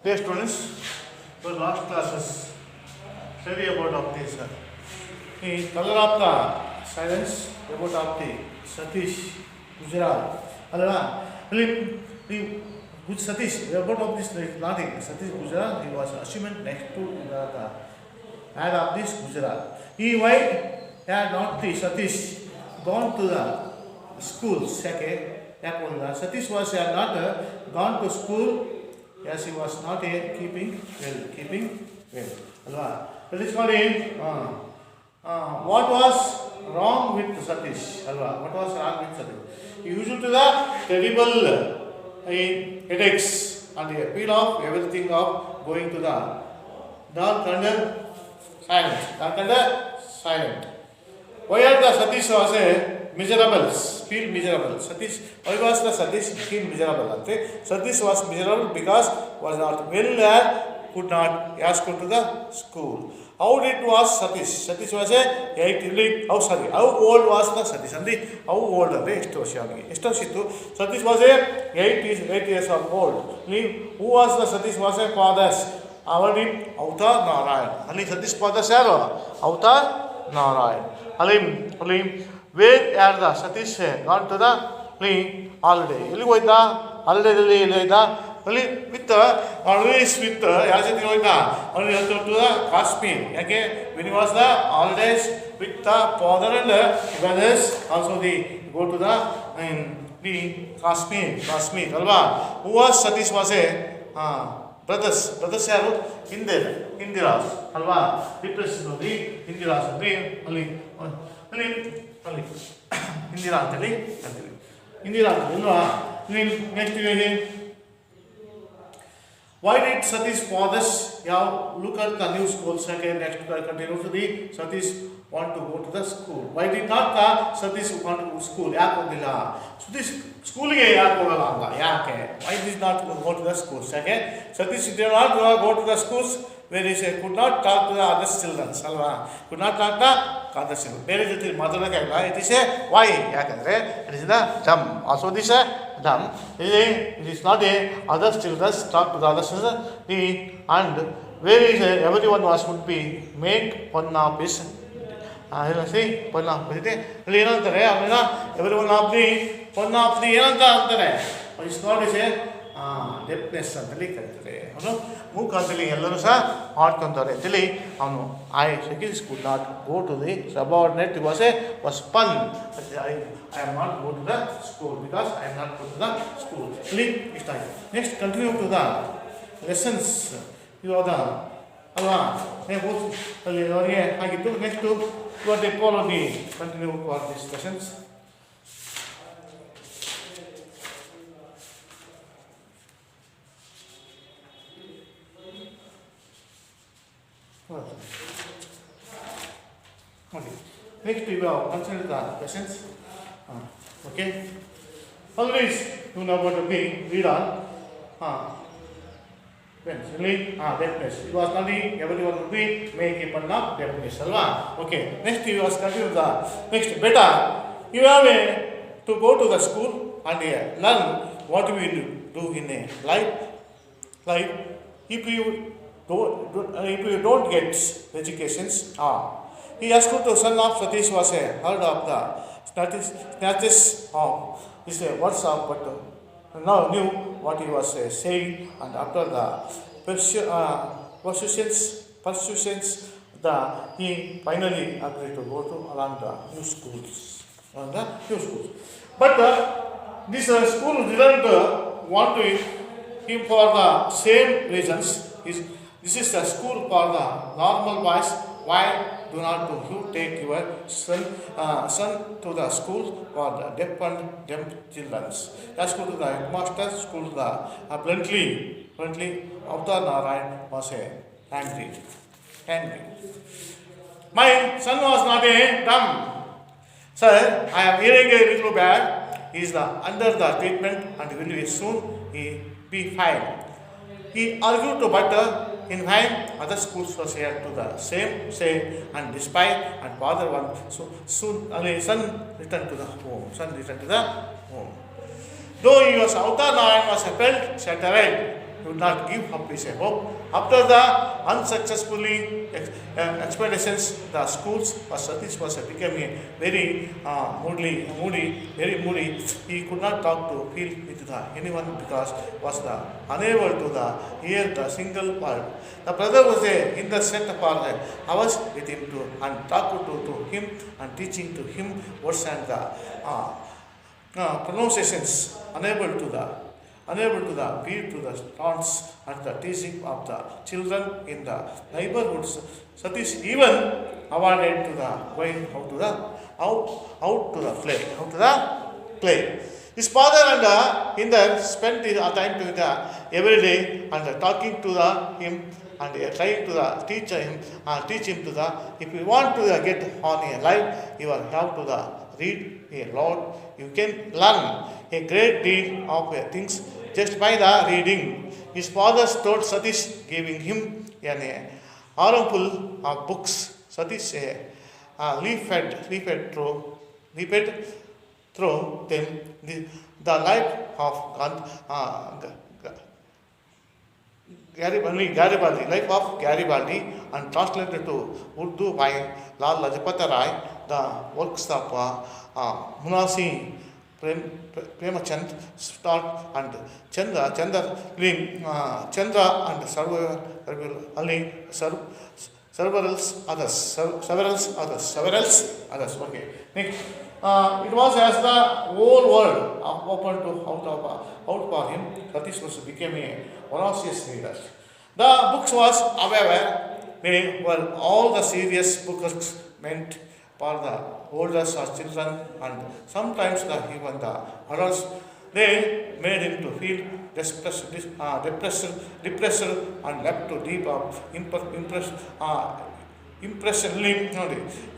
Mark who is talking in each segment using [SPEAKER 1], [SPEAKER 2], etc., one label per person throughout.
[SPEAKER 1] Dear students, for last classes, study about Apti sir. In color of the silence about Apti, Satish, Gujarat. Alva, which Satish, about of this nothing. Satish Gujarat, he was achievement next to the head of this Gujarat. He why had not the Satish gone to the school, second. Satish was not gone to school. Yes, he was not keeping well. Alva. That is called what was wrong with Satish? Alva. What was wrong with Satish? He used to the terrible headaches and the appeal of everything of going to the dark under silent. Dark under silent. Why are the Satish was a miserable? Feel miserable. Satish, why was the Satish feel miserable? Satish was miserable because was not well and could not ask to the school. How did was Satish? Satish was a 8 how old was the Satish? And how old are they? Satish was a 8 years old. Who was the Satish was a father's? Our name Avtar Narayan. Ali Satish father Sarah. Avtar Narayan. Alim. Where are the Satish gone to the holiday? Ili goida holiday with always with Yazid goida only to the Kashmir. Okay, when he was the holidays with the father and brothers, also they go to the Kashmir. Alva. Who was Satish was a brothers yaru Indiras. Alva. Depressed no the Indiras. Ali Indira next why did Satish fathers look at the new school second next continue to the Satish want to go to the school? Why did not the Satish want to go to school? Satish school why did not go to the school? Second, Satish did not go to the schools where he could not talk to the other children. Could not talk to the other children. Where is it? Mother it is a why? It is the dumb. Also this dumb. It is not a other children talk to the other children. And where is everyone was would be make one of his see one of it. Everyone of the one of the it's not a deafness ಅಂತ ಕರೀತಾರೆ ಅವನು ಮೂಕಂತಲಿ ಎಲ್ಲರೂ ಸಹ ಆಡ್ಕೊಂತಾರೆ ಅಂತೇಳಿ ಅವನು Satish could not go to the subordinate was spun. I am not go to the school because I am not go to the school. Next continue to the lessons ಇವಾಗ ಅಲ್ವಾ ಅಲ್ಲಿ ಅವರಿಗೆ ಆಗಿತ್ತು next what they follow the continue for these lessons. Okay. Next we will consider the questions. Okay. Always you know what to be read on. Deafness. It was only everyone would be make a pun of deafness. Okay. Next we will continue the next better. You have to go to the school and learn what we do in a life. If you don't get educations, he asked the son of Satish was heard of the snatches of his words of, but now knew what he was saying, and after the persuasions, he finally agreed to go to along the new schools. But this school didn't want to him for the same reasons. This is the school for the normal boys. Why do not you take your son to the school for the deaf and dumb children? Let's go to the headmaster school. Bluntly, Avtar Narayan was angry. My son was not a dumb. Sir, I am hearing a little bad. He is under the treatment and will soon be fine. He argued to butter. In time, other schools was here to the same and despite and father one soon son returned to the home. Though he was Avtar Narayan was felt shattered he would not give up his hope. After the unsuccessfully expeditions, the schools for Satish was becoming very very moody. He could not talk to feel with anyone because was unable to hear the single word. The brother was in the center for hours with him and talked to him and teaching to him words and the pronunciations, unable to beat to the taunts and the teasing of the children in the neighborhoods. Satish even avoided to the going out to the play. His father and Hinder spent his time to every day and talking to him and trying to teach him to if you want to get on a life, you will have to read a lot. You can learn a great deal of things just by the reading. His father told Satish, giving him an armful of books. Satish leafed through them the life of Garibaldi, life of Garibaldi, and translated to Urdu by Lal Lajpat Rai, the works of Munshi Premchand, Start and Chandra and several others. Okay. Next, it was as the whole world opened to out for him. Satish was became one of his leaders. The books was aware they were all the serious books meant for the elders or children, and sometimes even the adults. They made him to feel depressed and left to deep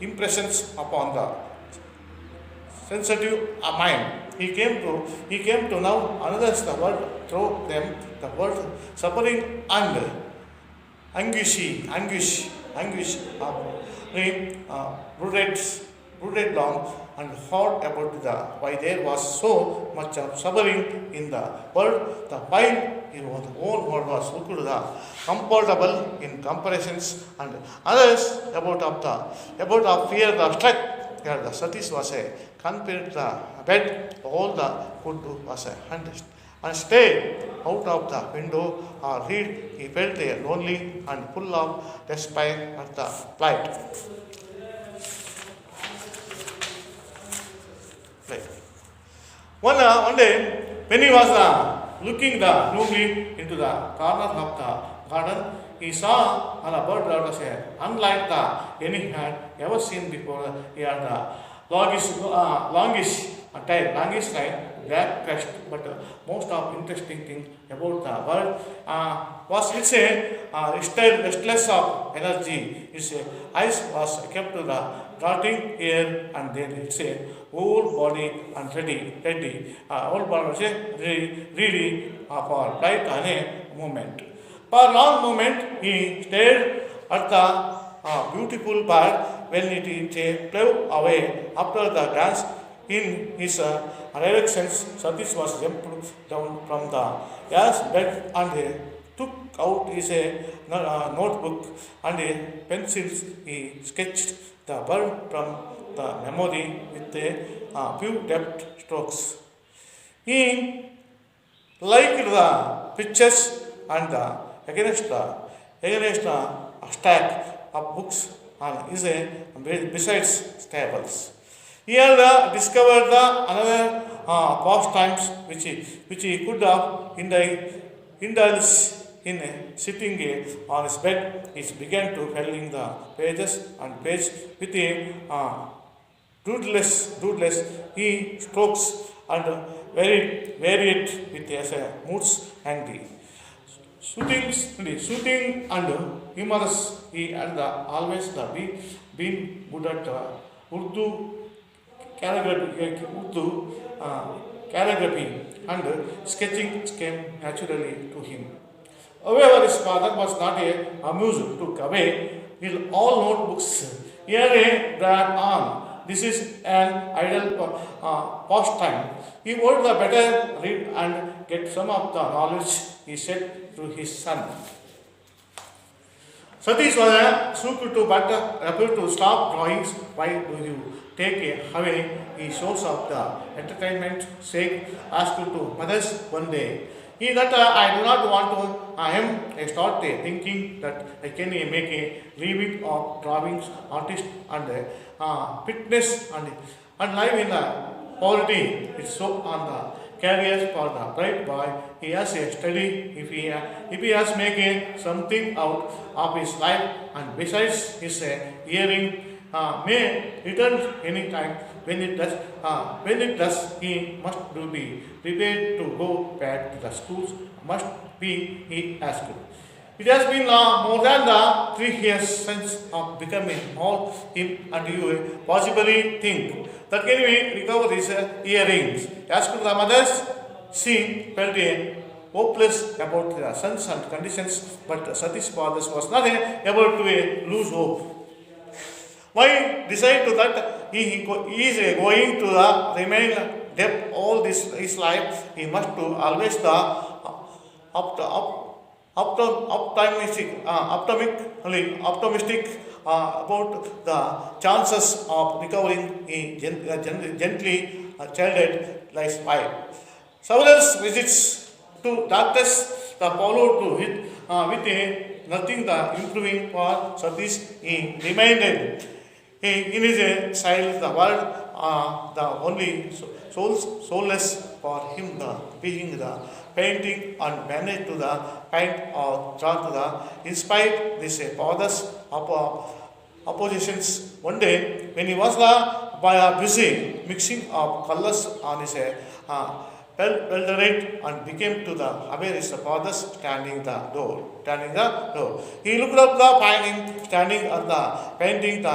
[SPEAKER 1] impressions upon the sensitive mind. He came to know another the world through them, the world suffering and anguish of brooded long and thought about why there was so much of suffering in the world, the while his own world was looked comfortable in comparisons, and others about fear the struck. Here the Satish was compared the bed, all the food was and stayed out of the window or read. He felt lonely and full of despair at the plight. One day, when he was looking gloomily into the corner of the garden, he saw a bird that was unlike any he had ever seen before. He had a longish line, black crest, but most of interesting thing about the bird was its restless of energy. Its eyes was kept to the darting air, and then its whole body and ready for flight and a movement. For a long moment he stared at the beautiful bird when it flew away. After the dance in his directions, Satish was jumped down from the bed and took out his notebook and pencils. He sketched the bird from the memory with a few deft strokes. He liked the pictures and against a stack of books on his besides tables. He had discovered another pastimes which he could have indulged in sitting on his bed. He began to filling the pages and page with a doodless he strokes and varied with his moods and the shooting and humorous. He had always been good at Urdu calligraphy and sketching came naturally to him. However, his father was not amused to away his all notebooks. Here dragged on. This is an idle pastime. He would better read and get some of the knowledge, he said through his son. Satish was a suited to but appeared to stop drawings. Why do you take away the source of the entertainment sake? Asked to mothers one day. He that I do not want to I started thinking that I can make a living of drawings, artist and fitness and live in poverty. It's so on the careers for the bright boy. He has a study if he has making something out of his life and besides his hearing may return any time when it does he must do be prepared to go back to the schools must be he asked. It has been more than the 3 years since of becoming all him and you possibly think that can we recover his earrings. As to the mothers, she felt a hopeless about the sons and conditions, but Satish father was not able to lose hope. Why decide to that he is going to the remain depth all this his life. He must to always the optimistic about the chances of recovering a gently childhood life. Several visits to doctors the followed to hit with a nothing the improving for Satish. He remained in his child the world the only soulless for him the being the painting and managed to the paint or draw to the in spite this father's oppositions. One day when he was busy mixing of colors on his pelderate and became to the aware his father standing the door. He looked up the painting standing at the painting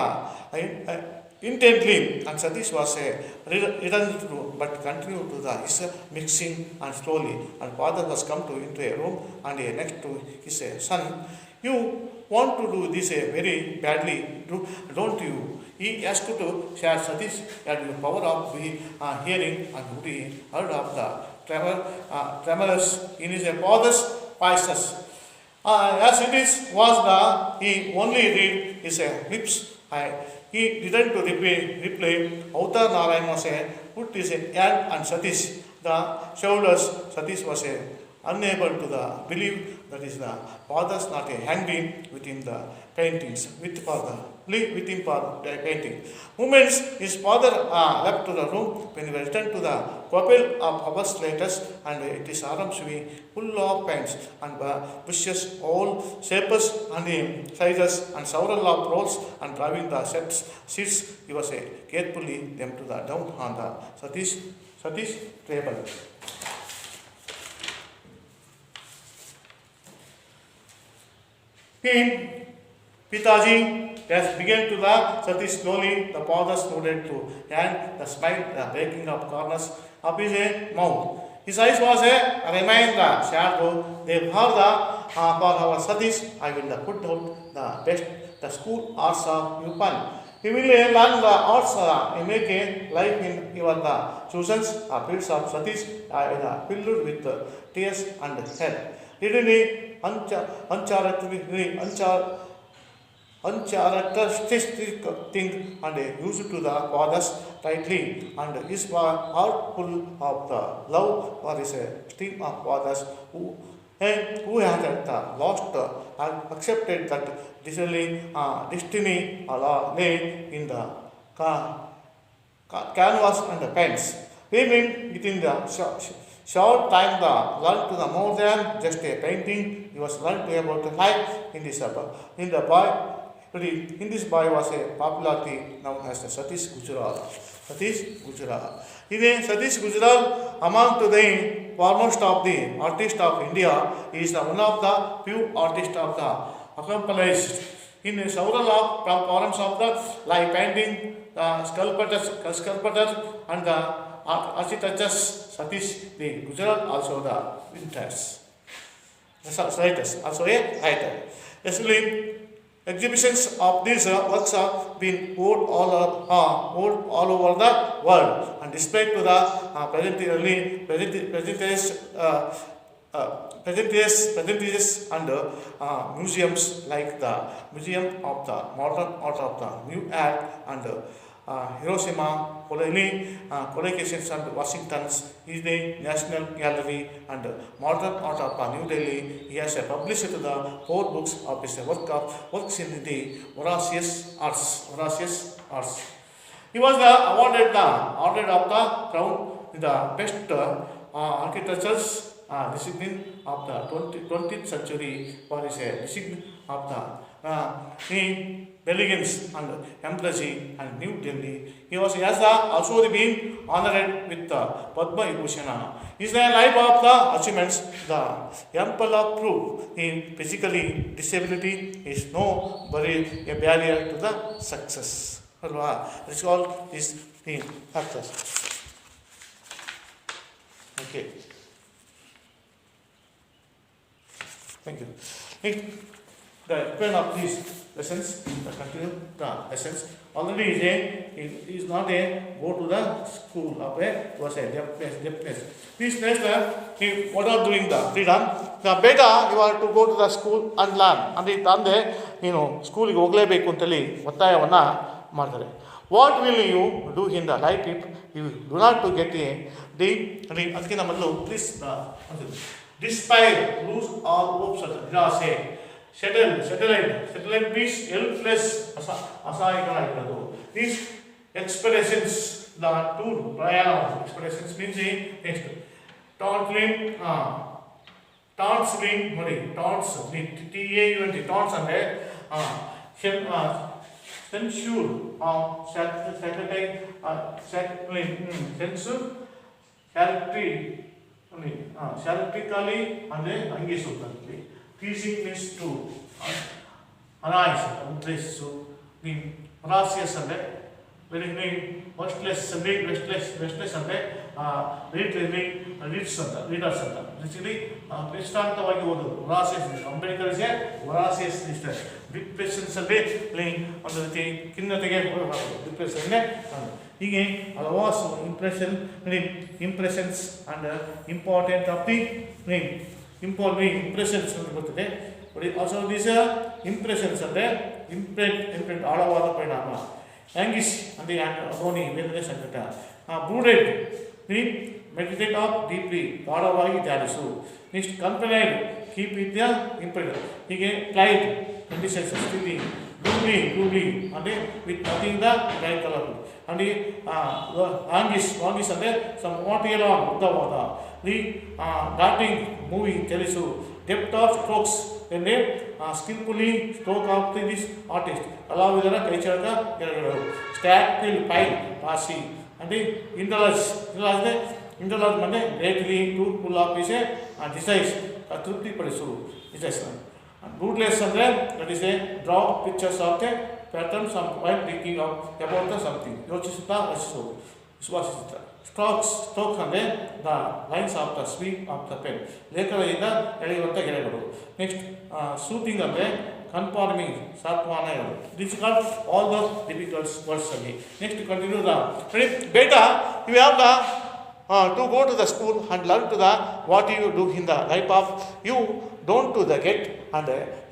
[SPEAKER 1] intently and Satish was returned to but continued to the his mixing and slowly and father was come to into a room and next to his son. You want to do this very badly, don't you? He asked to share Satish that the power of hearing and would he heard of the tremors in his father's voices. As it is was he only read his lips. He didn't to reply. Author Narayan was put his hand and Satish the shoulders. Satish was unable to believe that is the father's not angry within the paintings with him for the painting. Moments his father left to the room when he returned to the couple of hours later and it is arms be full of paints and bushes all shapes and sizes and several of rolls and driving the seats he was carefully them to the down on the Satish table. In Pitaji has began to laugh, Satish slowly, the father nodded to and the smile, the breaking of corners of his mouth. His eyes was a reminder, shadow, they heard for our Satish, I will put out the best, the school arts of Yupan. He will learn the arts, he make a life in your choosens, fields of Satish, filled with tears and hair. Literally, uncharacteristic thing and used to the fathers tightly and his heart full of the love for his stream of fathers who had lost and accepted that destiny lay in the canvas and the pens. Women within the short time learned to the more than just a painting. He was learned to about the life in this in the boy. In this boy was a popularity known as the Satish Gujral. Satish Gujral, among to the foremost of the artists of India, is one of the few artists of the accomplished in several of forms of the like painting, sculptor and the architects. Satish the Gujral also the writers. Also a writer. Especially exhibitions of these works have been held all over the world and displayed to the presentages and museums like the Museum of the Modern Art of the New York and Hiroshima collocations and Washington's is the National Gallery and Modern Art of New Delhi. He has published the 4 books of his works in the Voracious Arts. He was awarded of the Crown in the best architecture's discipline of the 20th century for his discipline of the elegance and empathy and New Delhi. He has also been honored with the Padma Vibhushan. His life of the achievements, the ample proof in physically disability is no a barrier to the success. It's all these factors. Okay. Thank you. The explain of these lessons, the continue the lessons. Already he is not a go to the school of was a deaf place. This place what are doing the freedom. The beta you are to go to the school and learn. And it done there, school ಗೆ ಹೋಗಲೇಬೇಕು ಅಂತೇಳಿ ಒತ್ತಾಯವನ್ನ ಮಾಡ್ತಾರೆ. What will you do in the life if you do not to get ಅದಕ್ಕಿಂತ ಮೊದಲು please despair, lose all hopes of ನಿರಾಸೆ, settled means helpless, ಅಸಹಾಯಕರಾಗಿರೋದು. These expressions, the two ಪ್ರಯಾಣ expressions means next taunting ನೋಡಿ taunts taunts ಅಂದ್ರೆ censure ಶಾರೀರಿಕಲಿ ಅಂದರೆ ಅಂಗಿಸುತ್ತದೆ. Teasing means to ಅನಾಯಿಸ ಉದ್ರೇಶಿಸು. ಹೊರಾಸಿಯಸ್ ಅಂದರೆ ವರ್ಸ್ಟ್ಲೆಸ್ ಅಂದರೆ ರೀಡರ್ಸ್ ಅಂತ ಬೇಸಿಕಲಿ ದೃಷ್ಟಾಂತವಾಗಿ ಓದೋದು. ಹೊರಾಸಿಯಸ್ ಅಂಬೇಡ್ಕರ್ಗೆ ಹೊರಾಸಿಯಸ್ ಇಷ್ಟ. ಡಿಪ್ರೆಷನ್ಸ್ ಅಂದರೆ ಒಂದು ರೀತಿ ಖಿನ್ನತೆಗೆ ಡಿಪ್ರೆಷನ್ ಹೀಗೆ ಹಲವಾರು impressions and important of the impressions ಅಂತ ಬರ್ತದೆ. ಆಲ್ಸೋ ದೀಸ್ ಇಂಪ್ರೆಷನ್ಸ್ ಅಂದರೆ ಇಂಪ್ರಿಂಟ್ ಆಳವಾದ ಪರಿಣಾಮ. ಆಂಗಿಶ್ ಅಂದರೆ ಅಗೋನಿ ವೇದನೆ ಸಂಕಟ. ಬ್ರೂಡೆಡ್ ಮೆಡಿಟೇಟ್ ಆಫ್ ಡೀಪ್ಲಿ ಗಾಢವಾಗಿ ಧ್ಯಾನಿಸು. Next confined keep with the impression. ಹೀಗೆ ಕ್ಲೈಡ್ ಕಂಡೀಷನ್ಸ್ ಸ್ಥಿತಿ. ಗ್ಲೂಬ್ಲಿ ಅಂದರೆ with nothing the bright colour. And anguish ಅಂದರೆ ಸಮ್ ವಾಟಿಯಲ ಉದ್ದವಾದ. ಡಾರ್ಟಿಂಗ್ ಮೂವಿ ಚಲಿಸು. ಡೆಪ್ತ್ ಆಫ್ ಸ್ಟ್ರೋಕ್ಸ್ ಅಂದರೆ skilfully stroke of this artist ಕಲಾವಿದರ ಕೈಚಳಕ ಎರಗಗಳು. ಸ್ಟ್ಯಾಕ್ಟಿಲ್ ಪೈಲ್ ರಾಶಿ ಅಂದರೆ ಇಂಡಲಜ್ ಅಂದರೆ greatly truthful of is desires ತೃಪ್ತಿಪಡಿಸು ಡಿಸೈಸ್. ರೂಟ್ಲೆಸ್ ಅಂದರೆ that is a draw pictures of the patterns of while thinking of about the something ಯೋಚಿಸುತ್ತಾ ರಚಿಸುವುದು ವಿಶ್ವಾಸಿಸುತ್ತಾ. ಸ್ಟ್ರೋಕ್ಸ್ ಅಂದರೆ the lines of the sweep of the pen ಲೇಖನದಿಂದ ಎಳೆಯುವಂಥ ಗೆರೆಗಳು. Next soothing ಅಂದರೆ ಕನ್ಫಾರ್ಮಿಂಗ್ ಸಾತ್ವಾನ ಹೇಳೋದು. This call all the difficult words ಅಲ್ಲಿ. ನೆಕ್ಸ್ಟ್ ಕಂಟಿನ್ಯೂ ದ ಬೇಟಾ you have the to go to the school and learn to the what you do in the life of you don't to the get and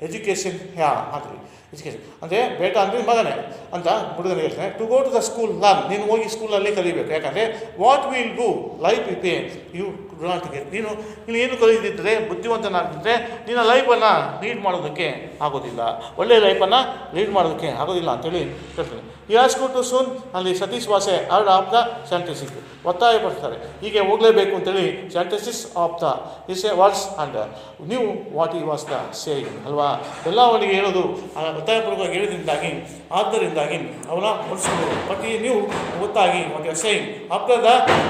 [SPEAKER 1] education ಅಂದರೆ education ಅಂದರೆ ಬೇಟಾ ಅಂದರೆ ಮಗನೇ ಅಂತ ಹುಡುಗನಿಗೆ ಹೇಳ್ತಾನೆ. To go to the school learn, ನೀನು ಹೋಗಿ ಸ್ಕೂಲಲ್ಲಿ ಕಲಿಬೇಕು. ಯಾಕಂದರೆ what will do life if you do not get, ನೀನು ಏನು ಕಲಿದಿದ್ದರೆ ಬುದ್ಧಿವಂತನಾಗಿದ್ದರೆ ನಿನ್ನ ಲೈಫನ್ನು ಲೀಡ್ ಮಾಡೋದಕ್ಕೆ ಆಗೋದಿಲ್ಲ, ಒಳ್ಳೆಯ ಲೈಫನ್ನು ಲೀಡ್ ಮಾಡೋದಕ್ಕೆ ಆಗೋದಿಲ್ಲ ಅಂತೇಳಿ ಹೇಳ್ತಾರೆ. ಈ ಆಸ್ಕು ಟು ಸೂನ್ ಅಲ್ಲಿ Satish was urged of the ಸ್ಯಾಂಟಸಿಕ್ ಒತ್ತಾಯಪಡ್ತಾರೆ. ಹೀಗೆ ಹೋಗಲೇಬೇಕು ಅಂತೇಳಿ ಸ್ಯಾಂಟಸಿಸ್ of the is a words and knew what he was the saying ಅಲ್ವಾ. ಎಲ್ಲ ಅವನಿಗೆ ಹೇಳೋದು ಒತ್ತಾಯಪೂರ್ವಕವಾಗಿ ಹೇಳಿದ್ರಿಂದಾಗಿ ಆದ್ದರಿಂದಾಗಿ ಅವನ ಹೊಡಿಸ್ಕೊಂಡು ಬಟ್ ಈ ನೀವು ಗೊತ್ತಾಗಿ what you are saying after the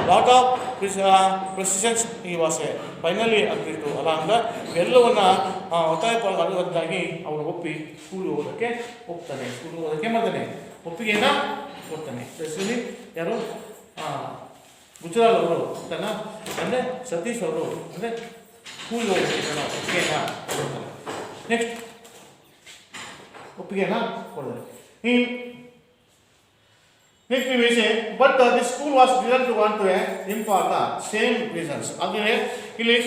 [SPEAKER 1] lot of precisions he was A finally ಅಂತಿತ್ತು ಅಲ್ಲ ಅಂದ್ರೆ ಎಲ್ಲವನ್ನ ಒತ್ತಾಯಪೂರ್ವಕವಾಗಿ ಅವನು ಒಪ್ಪಿ ಸ್ಕೂಲ್ ಹೋಗೋದಕ್ಕೆ ಮಾಡ್ತಾನೆ, ಒಪ್ಪಿಗೆಯನ್ನು ಕೊಡ್ತಾನೆ. ಸ್ಪೆಷಲಿ ಯಾರು ಗುಜರಾಲ್ ಅವರು ತನ್ನ ಅಂದರೆ ಸತೀಶ್ ಅವರು ಅಂದರೆ ಸ್ಕೂಲ್ಗೆ ಹೋಗ್ಬೇಕನ್ನ ಒಪ್ಪಿಗೆಯನ್ನು ಕೊಡ್ತಾನೆ. ನೆಕ್ಸ್ಟ್ ಒಪ್ಪಿಗೆಯನ್ನು ಕೊಡ್ತಾರೆ. ನೆಕ್ಸ್ಟ್ ವಿಷಯ but the school was design to want to import the same reasons. ಅಂದರೆ ಇಲ್ಲಿ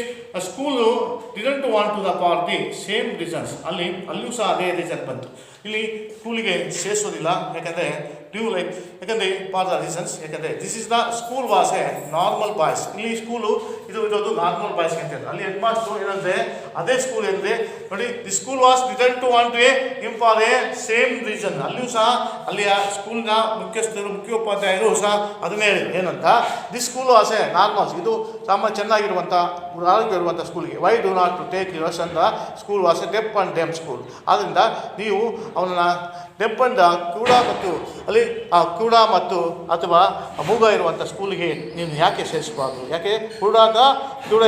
[SPEAKER 1] school didn't want to the for the same reasons. ಅಲ್ಲಿಯೂ ಸಹ ಅದೇ ರೀಸನ್ ಬಂತು. ಇಲ್ಲಿ ಸ್ಕೂಲಿಗೆ ಸೇರಿಸೋದಿಲ್ಲ ಯಾಕಂದರೆ ಯಾಕಂದರೆ ಫಾರ್ ದ ರೀಸನ್ಸ್, ಯಾಕಂದರೆ this is the school was A normal boys. ಇಲ್ಲಿ ಸ್ಕೂಲು ಇರೋದು ನಾರ್ಮಲ್ ಬಾಯ್ಸ್ಗೆ ಅಂತ ಹೇಳಿ. ಅಲ್ಲಿ ಹೆಡ್ ಮಾಸ್ಟ್ರು ಏನಂದರೆ ಅದೇ ಸ್ಕೂಲ್ ಏನಿದೆ ನೋಡಿ, the school was didn't to want a him for a same reason. ಅಲ್ಲಿಯೂ ಸಹ ಅಲ್ಲಿಯ ಸ್ಕೂಲ್ನ ಮುಖ್ಯೋಪಾಧ್ಯಾಯರು ಸಹ ಅದನ್ನೇ ಏನಂತ, the school was a normals, ಇದು ಚೆನ್ನಾಗಿರುವಂಥ ಆರೋಗ್ಯ ಇರುವಂಥ ಸ್ಕೂಲ್ಗೆ. Why do not to take yours ಅಂತ school was a deaf and dumb school. ಆದ್ದರಿಂದ ನೀವು ಅವನನ್ನು ಡೆಫ್ ಆ್ಯಂಡ್ ಕಿವುಡ ಮತ್ತು ಅಲ್ಲಿ ಆ ಕಿವುಡ ಮತ್ತು ಅಥವಾ ಮೂಗ ಇರುವಂಥ ಸ್ಕೂಲಿಗೆ ನೀವು ಯಾಕೆ ಸೇರಿಸಬಾರ್ದು, ಯಾಕೆ ಕಿವುಡ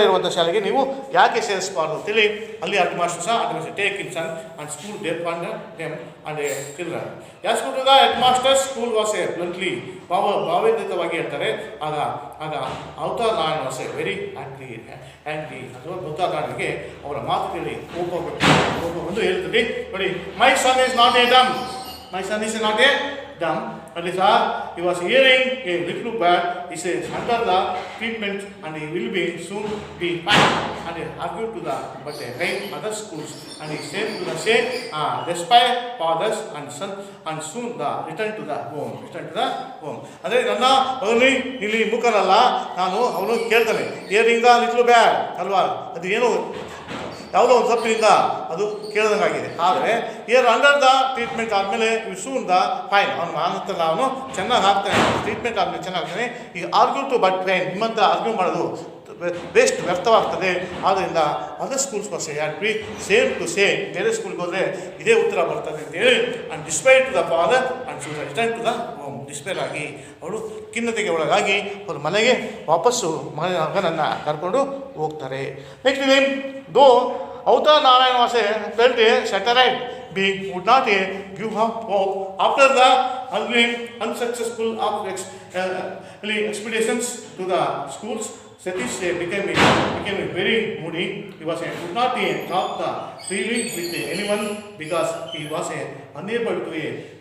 [SPEAKER 1] ಇರುವಂಥ ಶಾಲೆಗೆ ನೀವು ಯಾಕೆ ಸೇರಿಸಬಾರ್ದು ಅಂತೇಳಿ ಅಲ್ಲಿ ಹೆಡ್ ಮಾಸ್ಟರ್ ಸಹ take in son and school deaf and dumb and a children. As to the headmaster school was a bluntly, ಭಾವೋದ್ರಿತವಾಗಿ ಹೇಳ್ತಾರೆ. ಆಗ Avtar Narayan was a very angry ಅಥವಾ ಅವತಾರ್ ನಾರಾಯಣಗೆ ಅವರ ಮಾತು ಕೇಳಿ ಕೋಪ ಒಂದು ಹೇಳ್ತದೆ ನೋಡಿ, my son is not a dumb, my son is not a dumb, and he was hearing a little bad. He says under the treatment and he will be soon be fine. And he argued to the but again other schools, and he said to the same despite fathers and son, and soon the return to the home. ಅಂದರೆ ನನ್ನ ಅವನು ಇಲ್ಲಿ ಮುಖನಲ್ಲ, ನಾನು ಅವನು ಕೇಳ್ತಾನೆ hearing the little ಬ್ಯಾಡ್ ಅಲ್ವಾ, ಅದು ಏನು ಯಾವುದೋ ಒಂದು ತಪ್ಪಿನಿಂದ ಅದು ಕೇಳ್ದಂಗಾಗಿದೆ. ಆದರೆ ಇಯರ್ ಅಂಡರ್ ದ ಟ್ರೀಟ್ಮೆಂಟ್ ಆದಮೇಲೆ ಇವು ಸೂನ್ ದ ಫೈನ್, ಅವನು ಆನಂತರ ಅವನು ಚೆನ್ನಾಗಿ ಆಗ್ತಾನೆ, ಟ್ರೀಟ್ಮೆಂಟ್ ಆದಮೇಲೆ ಚೆನ್ನಾಗ್ತಾನೆ. ಈಗ ಆರ್ಗ್ಯೂ ಟು ಬಟ್ ಫೈನ್, ನಿಮ್ಮಂತ ಆರ್ಗ್ಯೂ ಮಾಡೋದು ವೇಸ್ಟ್ ವ್ಯರ್ಥವಾಗ್ತದೆ. ಆದ್ದರಿಂದ ಅದರ್ ಸ್ಕೂಲ್ಸ್ ಬಸ್ ಬಿ ಸೇಮ್ ಟು ಸೇಮ್, ಬೇರೆ ಸ್ಕೂಲ್ಗೆ ಹೋದರೆ ಇದೇ ಉತ್ತರ ಬರ್ತದೆ ಅಂತೇಳಿ and despair to the father and return to the home. Despair ಆಗಿ ಅವಳು ಖಿನ್ನತೆಗೆ ಒಳಗಾಗಿ ಅವ್ರ ಮನೆಗೆ ವಾಪಸ್ಸು ಮಗನನ್ನು ಕರ್ಕೊಂಡು ಹೋಗ್ತಾರೆ. Next name though Avtar Narayan was a felt a ಸೆಟರೈಟ್ being would not give up hope after the unsuccessful of expeditions to the schools. Satish became very moody. He was could not talk freely with anyone because he was unable to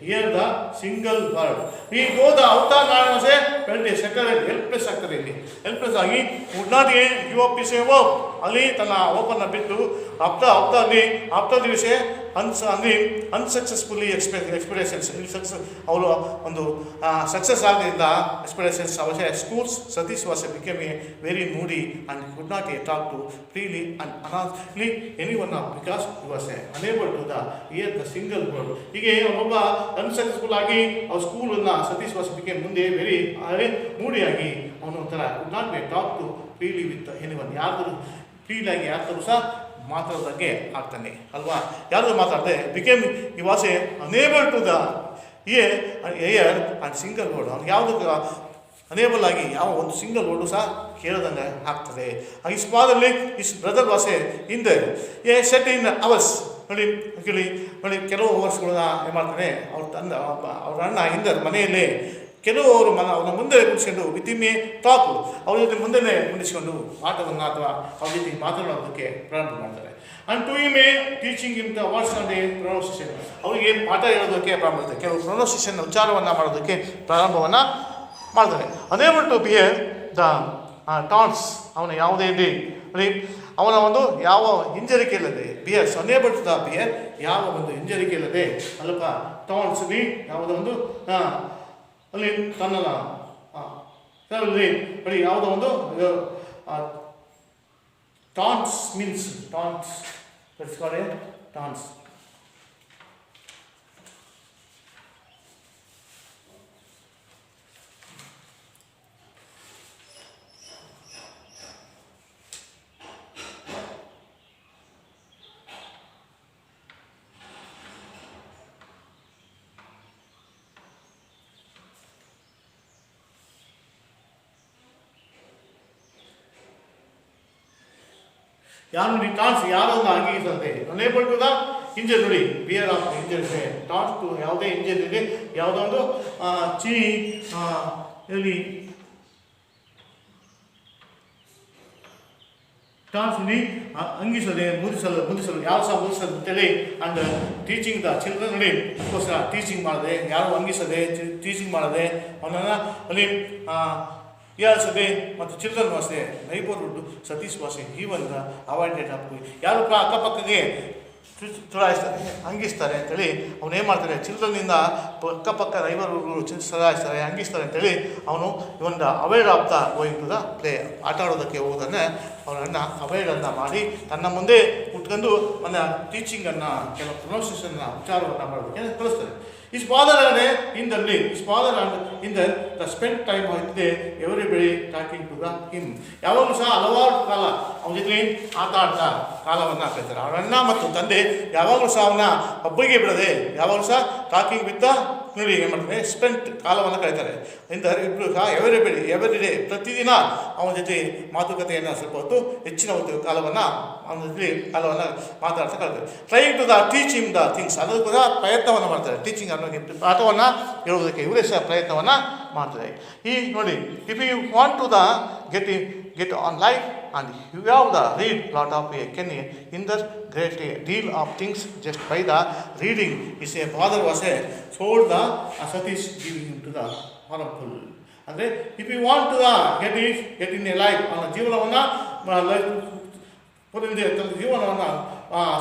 [SPEAKER 1] hear the single word. He go the Avtar Narayana was felt a second helpless ಆಗ್ತದೆ. ಇಲ್ಲಿ helpless ಆಗಿ would not give up his hope. ಅಲ್ಲಿ ತನ್ನ ಹೋಪನ್ನು ಬಿಟ್ಟು after the ವಿಷಯ ಅನ್ಸಕ್ಸಸ್ಫುಲ್ಲಿ expectations ಇಲ್ಲಿ ಅವರು ಒಂದು ಸಕ್ಸಸ್ ಆಗದಿಂದ ಎಕ್ಸ್ಪೆಕ್ಟೇಷನ್ಸ್ ಅವಶ್ಯ schools Satish was became a very moody and could not talk to freely and honestly any one of because he was unable to hear the single word. ಹೀಗೆ ಒಬ್ಬ unsuccessful ಆಗಿ ಅವ್ರ ಸ್ಕೂಲನ್ನು ಸತೀಶ್ ವಾಸ್ ಬಿಕೇಮ್ ಮುಂದೆ very ಮೂಡಿಯಾಗಿ ಅವನು ಒಂಥರ could not talk to freely with any one, ಯಾರ್ದರೂ ಫ್ರೀಲಾಗಿ ಯಾರ್ದರೂ ಸಹ ಮಾತಾಡೋದಕ್ಕೆ ಆಗ್ತಾನೆ ಅಲ್ವಾ, ಯಾರು ಮಾತಾಡದೆ became he was unable to the air and single word. ಅವ್ನು ಯಾವುದಕ್ಕೆ ಅನೇಬಲ್ ಆಗಿ ಯಾವ ಒಂದು ಸಿಂಗಲ್ ವರ್ಡು ಸಹ ಕೇಳೋದಂಗೆ ಆಗ್ತದೆ. Is fatherly is brother was in the set in hours ನೋಡಿ ಕೆಲವು ಅವರ್ಸ್ಗಳನ್ನ ಏನು ಮಾಡ್ತಾನೆ ಅವ್ರ ಅಣ್ಣ ಹಿಂದೆ ಮನೆಯಲ್ಲೇ ಕೆಲವರು ಅವನ ಮುಂದೆ ಕುಡಿಸ್ಕೊಂಡು ವಿತಿಮ್ಮೆ ಟಾಕು ಅವ್ರ ಜೊತೆ ಮುಂದೆನೇ ಕುಡಿಸ್ಕೊಂಡು ಪಾಠವನ್ನು ಅಥವಾ ಅವ್ರ ಜೊತೆ ಮಾತನಾಡೋದಕ್ಕೆ ಪ್ರಾರಂಭ ಮಾಡ್ತಾರೆ. ಆ್ಯಂಡ್ ಟು ಇಮೆ teaching in the words and pronunciation, ಅವರಿಗೆ ಪಾಠ ಹೇಳೋದಕ್ಕೆ ಪ್ರಾರಂಭ ಮಾಡ್ತಾರೆ, ಕೆಲವು ಪ್ರೊನೌನ್ಸಿಯೇಷನ್ ಉಚ್ಚಾರವನ್ನು ಮಾಡೋದಕ್ಕೆ ಪ್ರಾರಂಭವನ್ನು ಮಾಡ್ತಾರೆ. Unable to bear the taunts, ಅವನ ಯಾವುದೇ ಅವನ ಒಂದು ಯಾವ ಹಿಂಜರಿಕೆ ಇಲ್ಲದೆ bears unable to the bear ಯಾವ ಒಂದು ಹಿಂಜರಿಕೆ ಇಲ್ಲದೆ ಅಲ್ಪ ಟಾನ್ಸ್ ಯಾವುದೋ ಒಂದು ಅಲ್ಲಿ ತನ್ನಲ್ಲ ಬರೀ ಯಾವುದೋ ಒಂದು ಟಾನ್ಸ್ ಮೀನ್ಸ್ ಟಾನ್ಸ್ ಟಾನ್ಸ್ ಯಾರು ಟಾನ್ಸ್ ಯಾವುದೊಂದು ಅಂಗೀಕರಿಸಂತೆ ಅನೇಬಲ್ ಟು ದ ಇಂಜರಿ ನೋಡಿ bear of injury taunts to ಯಾವುದೇ ಇಂಜರಿ ಇದೆ ಯಾವುದೋ ಒಂದು ಇಲ್ಲಿ ಟಾನ್ಸ್ ಅಂಗಿಸದೆ ಮುದಿಸಲು ಯಾವ ಸಹ ಮುದಿಸಲು ಅಂತೇಳಿ ಆ್ಯಂಡ್ ಟೀಚಿಂಗ್ ದ ಚಿಲ್ಡ್ರನ್ ನೋಡಿ ಅದಕ್ಕೋಸ್ಕರ ಟೀಚಿಂಗ್ ಮಾಡದೆ ಯಾರು ಅಂಗಿಸದೆ ಟೀಚಿಂಗ್ ಮಾಡದೆ ಅವನನ್ನು ಅಲ್ಲಿ Yes, they, but the children was there. Neighborhood, Satish was in. He was avoided up. ಯಾರು ಅಕ್ಕಪಕ್ಕಗೆ ಚುಡಾಯಿಸ್ತಾರೆ, ಹಂಗಿಸ್ತಾರೆ ಅಂತೇಳಿ ಅವನು ಏನು ಮಾಡ್ತಾರೆ, ಚಿಲ್ಡ್ರನ್ನಿಂದ ಅಕ್ಕಪಕ್ಕ ನೈಬರ್ಗಳು ಚುಡಾಯಿಸ್ತಾರೆ, ಹಂಗಿಸ್ತಾರೆ ಅಂತೇಳಿ ಅವನು ಒಂದು ಅವೇಡ್ ಆಗ್ತಾ ಗೋಯಿಂಗ್ ಟು ದ ಪ್ಲೇ, ಆಟ ಆಡೋದಕ್ಕೆ ಹೋಗೋದನ್ನೇ ಅವನನ್ನು ಅವೇಡನ್ನು ಮಾಡಿ ತನ್ನ ಮುಂದೆ ಕುತ್ಕೊಂಡು ಒಂದು ಟೀಚಿಂಗನ್ನು, ಕೆಲವು ಪ್ರೊನೌನ್ಸಿಯೇಷನ್ನ ಉಚ್ಚಾರವನ್ನು ಮಾಡೋದಕ್ಕೆ ಕಳಿಸ್ತಾರೆ. His father and in the league, his father and in the spent time with the everybody talking to him. ಯಾವಾಗಲೂ ಸಹ ಹಲವಾರು ಕಾಲ ಅವನ ಜೊತೆ ಆಟ ಆಡ್ತಾ ಕಾಲವನ್ನು ಕಳೀತಾರೆ. ಅವರ ಅಣ್ಣ ಮತ್ತು ತಂದೆ ಯಾವಾಗಲೂ ಸಹ ಅವನ ಒಬ್ಬರಿಗೆ ಬಿಡದೆ ಯಾವಾಗಲೂ ಸಹ ಟಾಕಿಂಗ್ ವಿತ್ ನೋಡಿ ಏನು ಮಾಡ್ತಾರೆ, ಸ್ಪೆಂಟ್ ಕಾಲವನ್ನು ಕಳೀತಾರೆ. ಇಂದ ಇಬ್ಬರು ಸಹ ಎವರಿ ಡೇ ಪ್ರತಿದಿನ ಅವನ ಜೊತೆ ಮಾತುಕತೆಯನ್ನು ಸ್ವಲ್ಪ ಹೊತ್ತು ಹೆಚ್ಚಿನ ಹೊತ್ತು ಕಾಲವನ್ನು ಅವನ ಜೊತೆ ಕಾಲವನ್ನು ಮಾತಾಡ್ತಾ ಕಳೀತಾರೆ. Trying to teach him the things, ಅದಕ್ಕೂ ಕೂಡ ಪ್ರಯತ್ನವನ್ನು ಮಾಡ್ತಾರೆ. ಟೀಚಿಂಗ್ ಅನ್ನೋ ಪಾಠವನ್ನು ಹೇಳುವುದಕ್ಕೆ ಇವರೇ ಸಹ ಪ್ರಯತ್ನವನ್ನು ಮಾಡ್ತಾರೆ. ಈ ನೋಡಿ, if you want to get on life and you have the read lot of can in the great deal of things just by the reading. His father was a sold the Satish giving him to the harmful. Andre if you want to get in a life on ಜೀವನವನ್ನು ಜೀವನವನ್ನು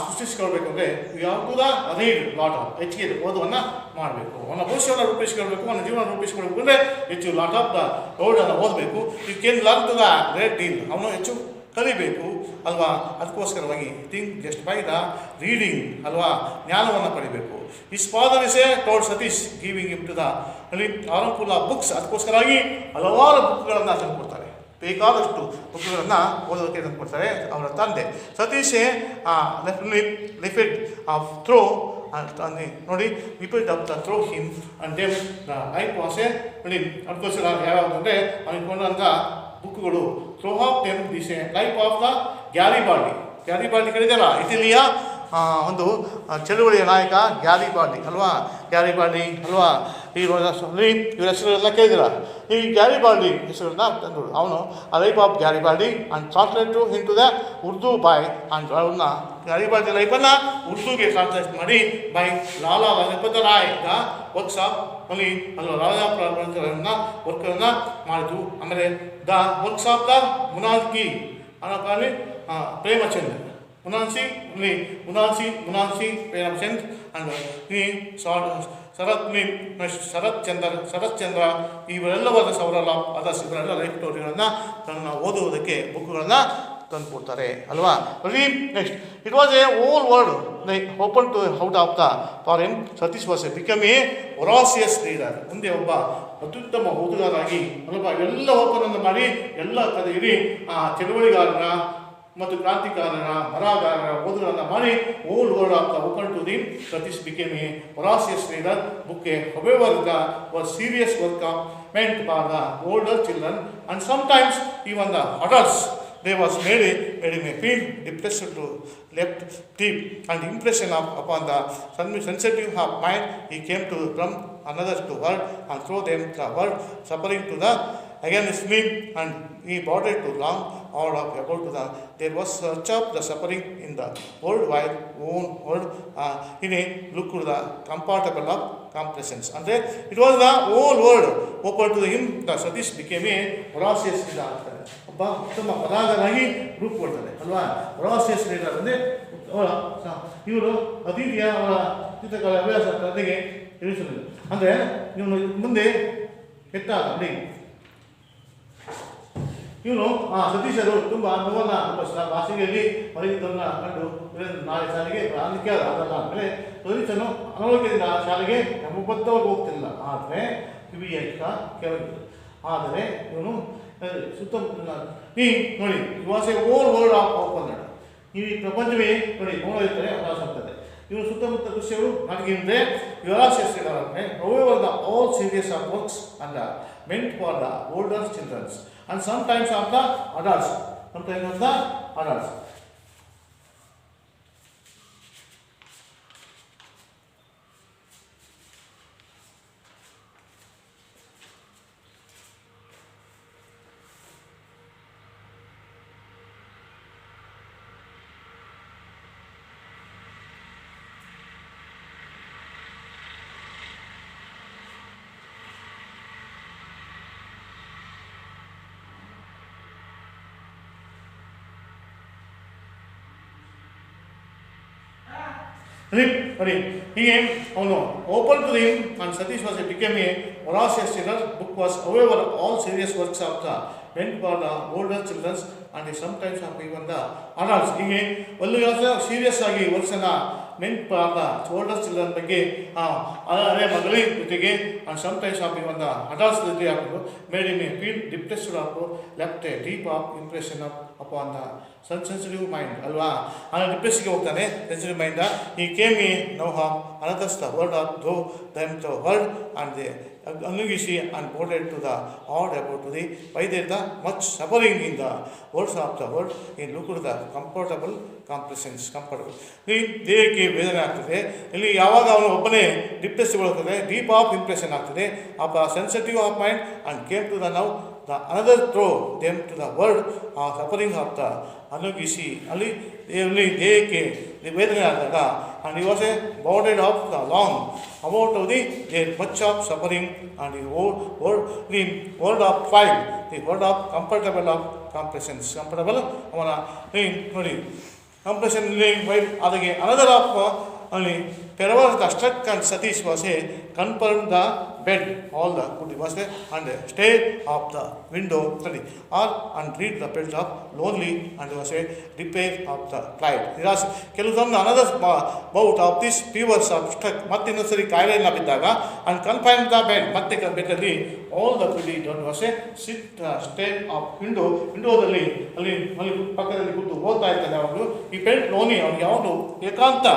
[SPEAKER 1] ಸೃಷ್ಟಿಸ್ಕೊಳ್ಬೇಕು ಅಂದರೆ ಯಾವ to the read lot of ಹೆಚ್ಚಿಗೆ ಓದವನ್ನು ಮಾಡಬೇಕು. ಅವನ ಭವಿಷ್ಯವನ್ನು ರೂಪಿಸ್ಕೊಳ್ಬೇಕು, ಅವನ ಜೀವನ ರೂಪಿಸ್ಕೊಳ್ಬೇಕು ಅಂದರೆ ಹೆಚ್ಚು ಲಾಟ್ ಆಫ್ ದ ವರ್ಡನ್ನು ಓದಬೇಕು. You can learn to the great deal, ಅವನು ಹೆಚ್ಚು ಕಲಿಬೇಕು ಅಲ್ವಾ. ಅದಕ್ಕೋಸ್ಕರವಾಗಿ think just by the reading ಅಲ್ವಾ, ಜ್ಞಾನವನ್ನು ಪಡಿಬೇಕು. Is father is a told Satish giving him to the armful of books. ಅದಕ್ಕೋಸ್ಕರವಾಗಿ ಹಲವಾರು ಬುಕ್ಗಳನ್ನು ತಂದು ಕೊಡ್ತಾರೆ, ಬೇಕಾದಷ್ಟು ಬುಕ್ಗಳನ್ನು ಓದೋದಕ್ಕೆ ತಂದು ಕೊಡ್ತಾರೆ ಅವರ ತಂದೆ. ಸತೀಶ್ ಲಿಫಿಡ್ ಆಫ್ ಥ್ರೋ ನೋಡಿ, leafed of the throw him and them the life was a ನೋಡಿ. ಅದಕ್ಕೋಸ್ಕರ ಯಾವ್ದು ಅಂದರೆ ಅವನಿಗೆ ಕೊಂಡಂಥ ಬುಕ್ಗಳು throw of them this a life of the Garibaldi ಕರೀತಲ್ಲ, ಇಟಲಿಯ ಒಂದು ಚಳುವಳಿಯ ನಾಯಕ ಗ್ಯಾರಿಬಾಲ್ಡಿ ಅಲ್ವಾ. ಗ್ಯಾರಿಬಾಲ್ಡಿ ಅಲ್ವಾ, ಇವರ ಹೆಸರೆಲ್ಲ ಕೇಳಿದಿರ. ಈ ಗ್ಯಾರಿಬಾಲ್ಡಿ ಹೆಸರನ್ನ ತಂದರು. ಅವನು ಆ life of Garibaldi and translate into the Urdu by and ಅವನ್ನ ಗ್ಯಾರಿಬಾಲ್ಡಿ ಲೈಫನ್ನು ಉರ್ದುಗೆ ಟ್ರಾನ್ಸ್ಲೇಟ್ ಮಾಡಿ by Lala Lajpat Rai the works of ಅಲ್ಲಿ ಅಲ್ವಾ ರಾಜಾಪುರನ್ನ ವರ್ಕನ್ನು ಮಾಡಿತು. ಆಮೇಲೆ ದ ವರ್ಕ್ಸ್ ಆಫ್ ದ ಮುನಾಲ್ಕಿ ಅನ್ನೋಲ್ಲಿ ಪ್ರೇಮಚಂದ್ ಮುನಾನ್ಸಿ ಪ್ರೇಮಚಂದ್ ಅಂಡ್ ಶರತ್ಚಂದ್ರ ಇವರೆಲ್ಲವಾದ ಸವರಲ್ಲ ಅದರ್ಸ್ ಇವರೆಲ್ಲ ಲೈಫ್ ಸ್ಟೋರಿಗಳನ್ನು ತನ್ನ ಓದುವುದಕ್ಕೆ ಬುಕ್ಗಳನ್ನು ತಂದು ಕೊಡ್ತಾರೆ ಅಲ್ವಾ. Next it was a whole world open to out of the for him. Satish was become A voracious leader. ಮುಂದೆ ಒಬ್ಬ ಅತ್ಯುತ್ತಮ ಓದುಗಾರಾಗಿ ಅಲ್ವಾ ಎಲ್ಲ ಓಪನನ್ನು ಮಾಡಿ ಎಲ್ಲ ಇಡೀ ಚಳುವಳಿಗಾರನ ಮತ್ತು ಕ್ರಾಂತಿಕಾರರ ಬರಹಗಾರರ ಓದುಗಳನ್ನು ಮಾಡಿ old word of the open to the Satish became a voracious leader. Book a however was serious work meant for the older children and sometimes even the adults. They was made him feel depressed to left deep and impression upon the sensitive of mind. He came to from another to world and throw them the world suffering to the again sleep and he brought it to long all of about to the there was such of the suffering in the worldwide own world in a look to the comfortable of compressions. And it was the whole world open to him. The Satish became a Horatius leader. ಒಬ್ಬ ಉತ್ತಮ ಬರಹಗಾರನಾಗಿ ರೂಪುಗೊಳ್ತಾರೆ ಅಲ್ವಾ. ಹೊರಾಸಿಯಸ್ leader ಅಂದರೆ ಇವರು ಅತಿಥಿಯ ಅವರ ಚಿತ್ರಕಲೆ ಹವ್ಯಾಸ ಕಥೆಗೆ ಇಳಿಸಲಿಲ್ಲ. ಅಂದರೆ ಇವನು ಮುಂದೆ ಕೆಟ್ಟಾಗ ನೋಡಿ ಇವನು ಸತೀಶರು ತುಂಬ ನೋವನ್ನು ಅನುಭವಿಸಿದ ಭಾಷೆಯಲ್ಲಿ ಹೊರಗಿದ್ದನ್ನು ಕಂಡು ನಾಳೆ ಶಾಲೆಗೆ ಪ್ರಾರಂಭಿಕ ಆಗಲ್ಲ ಅಂದರೆ ಸತೀಶನು ಅನಾರೋಗ್ಯದಿಂದ ಶಾಲೆಗೆ ಕ್ರಮಬದ್ಧವಾಗಿ ಹೋಗ್ತಿಲ್ಲ. ಆದರೆ ಕಿವಿಯ ಕೇಳಿದ್ರು. ಆದರೆ ಇವನು ಸುತ್ತಮುತ್ತಲಿನ ಈ ನೋಡಿ was a whole world of open. ಈ ಪ್ರಪಂಚವೇ ನೋಡಿ ನೋಡಿರ್ತಾರೆ ಅವಕಾಶ ಆಗ್ತದೆ. ಇವನು ಸುತ್ತಮುತ್ತ ದೃಶ್ಯಗಳು ನನಗೆ ಅಂದರೆ ವಿರಾಸಿಯಸ್ however the all series of books and meant for the older children and sometimes of the adults. ನೋಡಿ ಹೀಗೆ ಅವನು open to him and Satish was became a voracious children. Book was however all serious works of the meant for the older children and sometimes of even the adults. ಹೀಗೆ ಒಂದು serious ಆಗಿ ವರ್ಕ್ಸನ್ನು meant for the older children ಬಗ್ಗೆ ಅದೇ ಮಗಲಿ ಜೊತೆಗೆ and sometimes of even the adults ಜೊತೆ ಹಾಕಿದ್ರು made in a feel depressed of left a deep of impression of upon the sensitive mind ಅಲ್ವಾ. ಅವನು ಡಿಪ್ರೆಸ್ಗೆ ಹೋಗ್ತಾನೆ sensitive mind. He came he know home another's the word of though them the word and they anugisi and boarded to the odd about to the why there the much suffering in the words of the word in look to the comfortable compressions comfortable ಈ ದೇಹಕ್ಕೆ ವೇದನೆ ಆಗ್ತದೆ. ಇಲ್ಲಿ ಯಾವಾಗ ಅವನು ಒಬ್ಬನೇ ಡಿಪ್ರೆಸ್ಗೊಳ್ಳುತ್ತದೆ deep of impression ಆಗ್ತದೆ of sensitive of mind and came to the now the another throw them to the word ಆ ಸಫರಿಂಗ್ ಆಫ್ ದ ಅನುಗಿಸಿ ಅಲ್ಲಿ ದೇಹಕ್ಕೆ ವೇದನೆ ಆದಾಗ and he was a boarded of the long about of the there much of suffering and the word of five the word of comfortable of compressions comfortable ಅವನ ನೋಡಿ compression wide ಅದಕ್ಕೆ another of only wherever the struck and Satish was a confirmed the bed all the good was there and stayed of the window study or and read the belt of lonely and was a repair of the pride. ನಿರಾಶೆ ಕೆಲವೊಂದು another bout of this fevers of struck ಮತ್ತೆ ಇನ್ನೊಂದ್ಸರಿ ಕಾಯಿಲೆಯನ್ನು ಬಿದ್ದಾಗ and confined the bed ಮತ್ತೆ ಬೆಡ್ಡಲ್ಲಿ all the pretty done was a sit stay of ವಿಂಡೋದಲ್ಲಿ ಅಲ್ಲಿ ಪಕ್ಕದಲ್ಲಿ ಕೂತು ಓದ್ತಾ ಇರ್ತಾನೆ. ಅವನು ಈ ಬೆಲ್ಟ್ ಲೋನಿ ಅವನಿಗೆ ಯಾವುದು ಏಕಾಂತ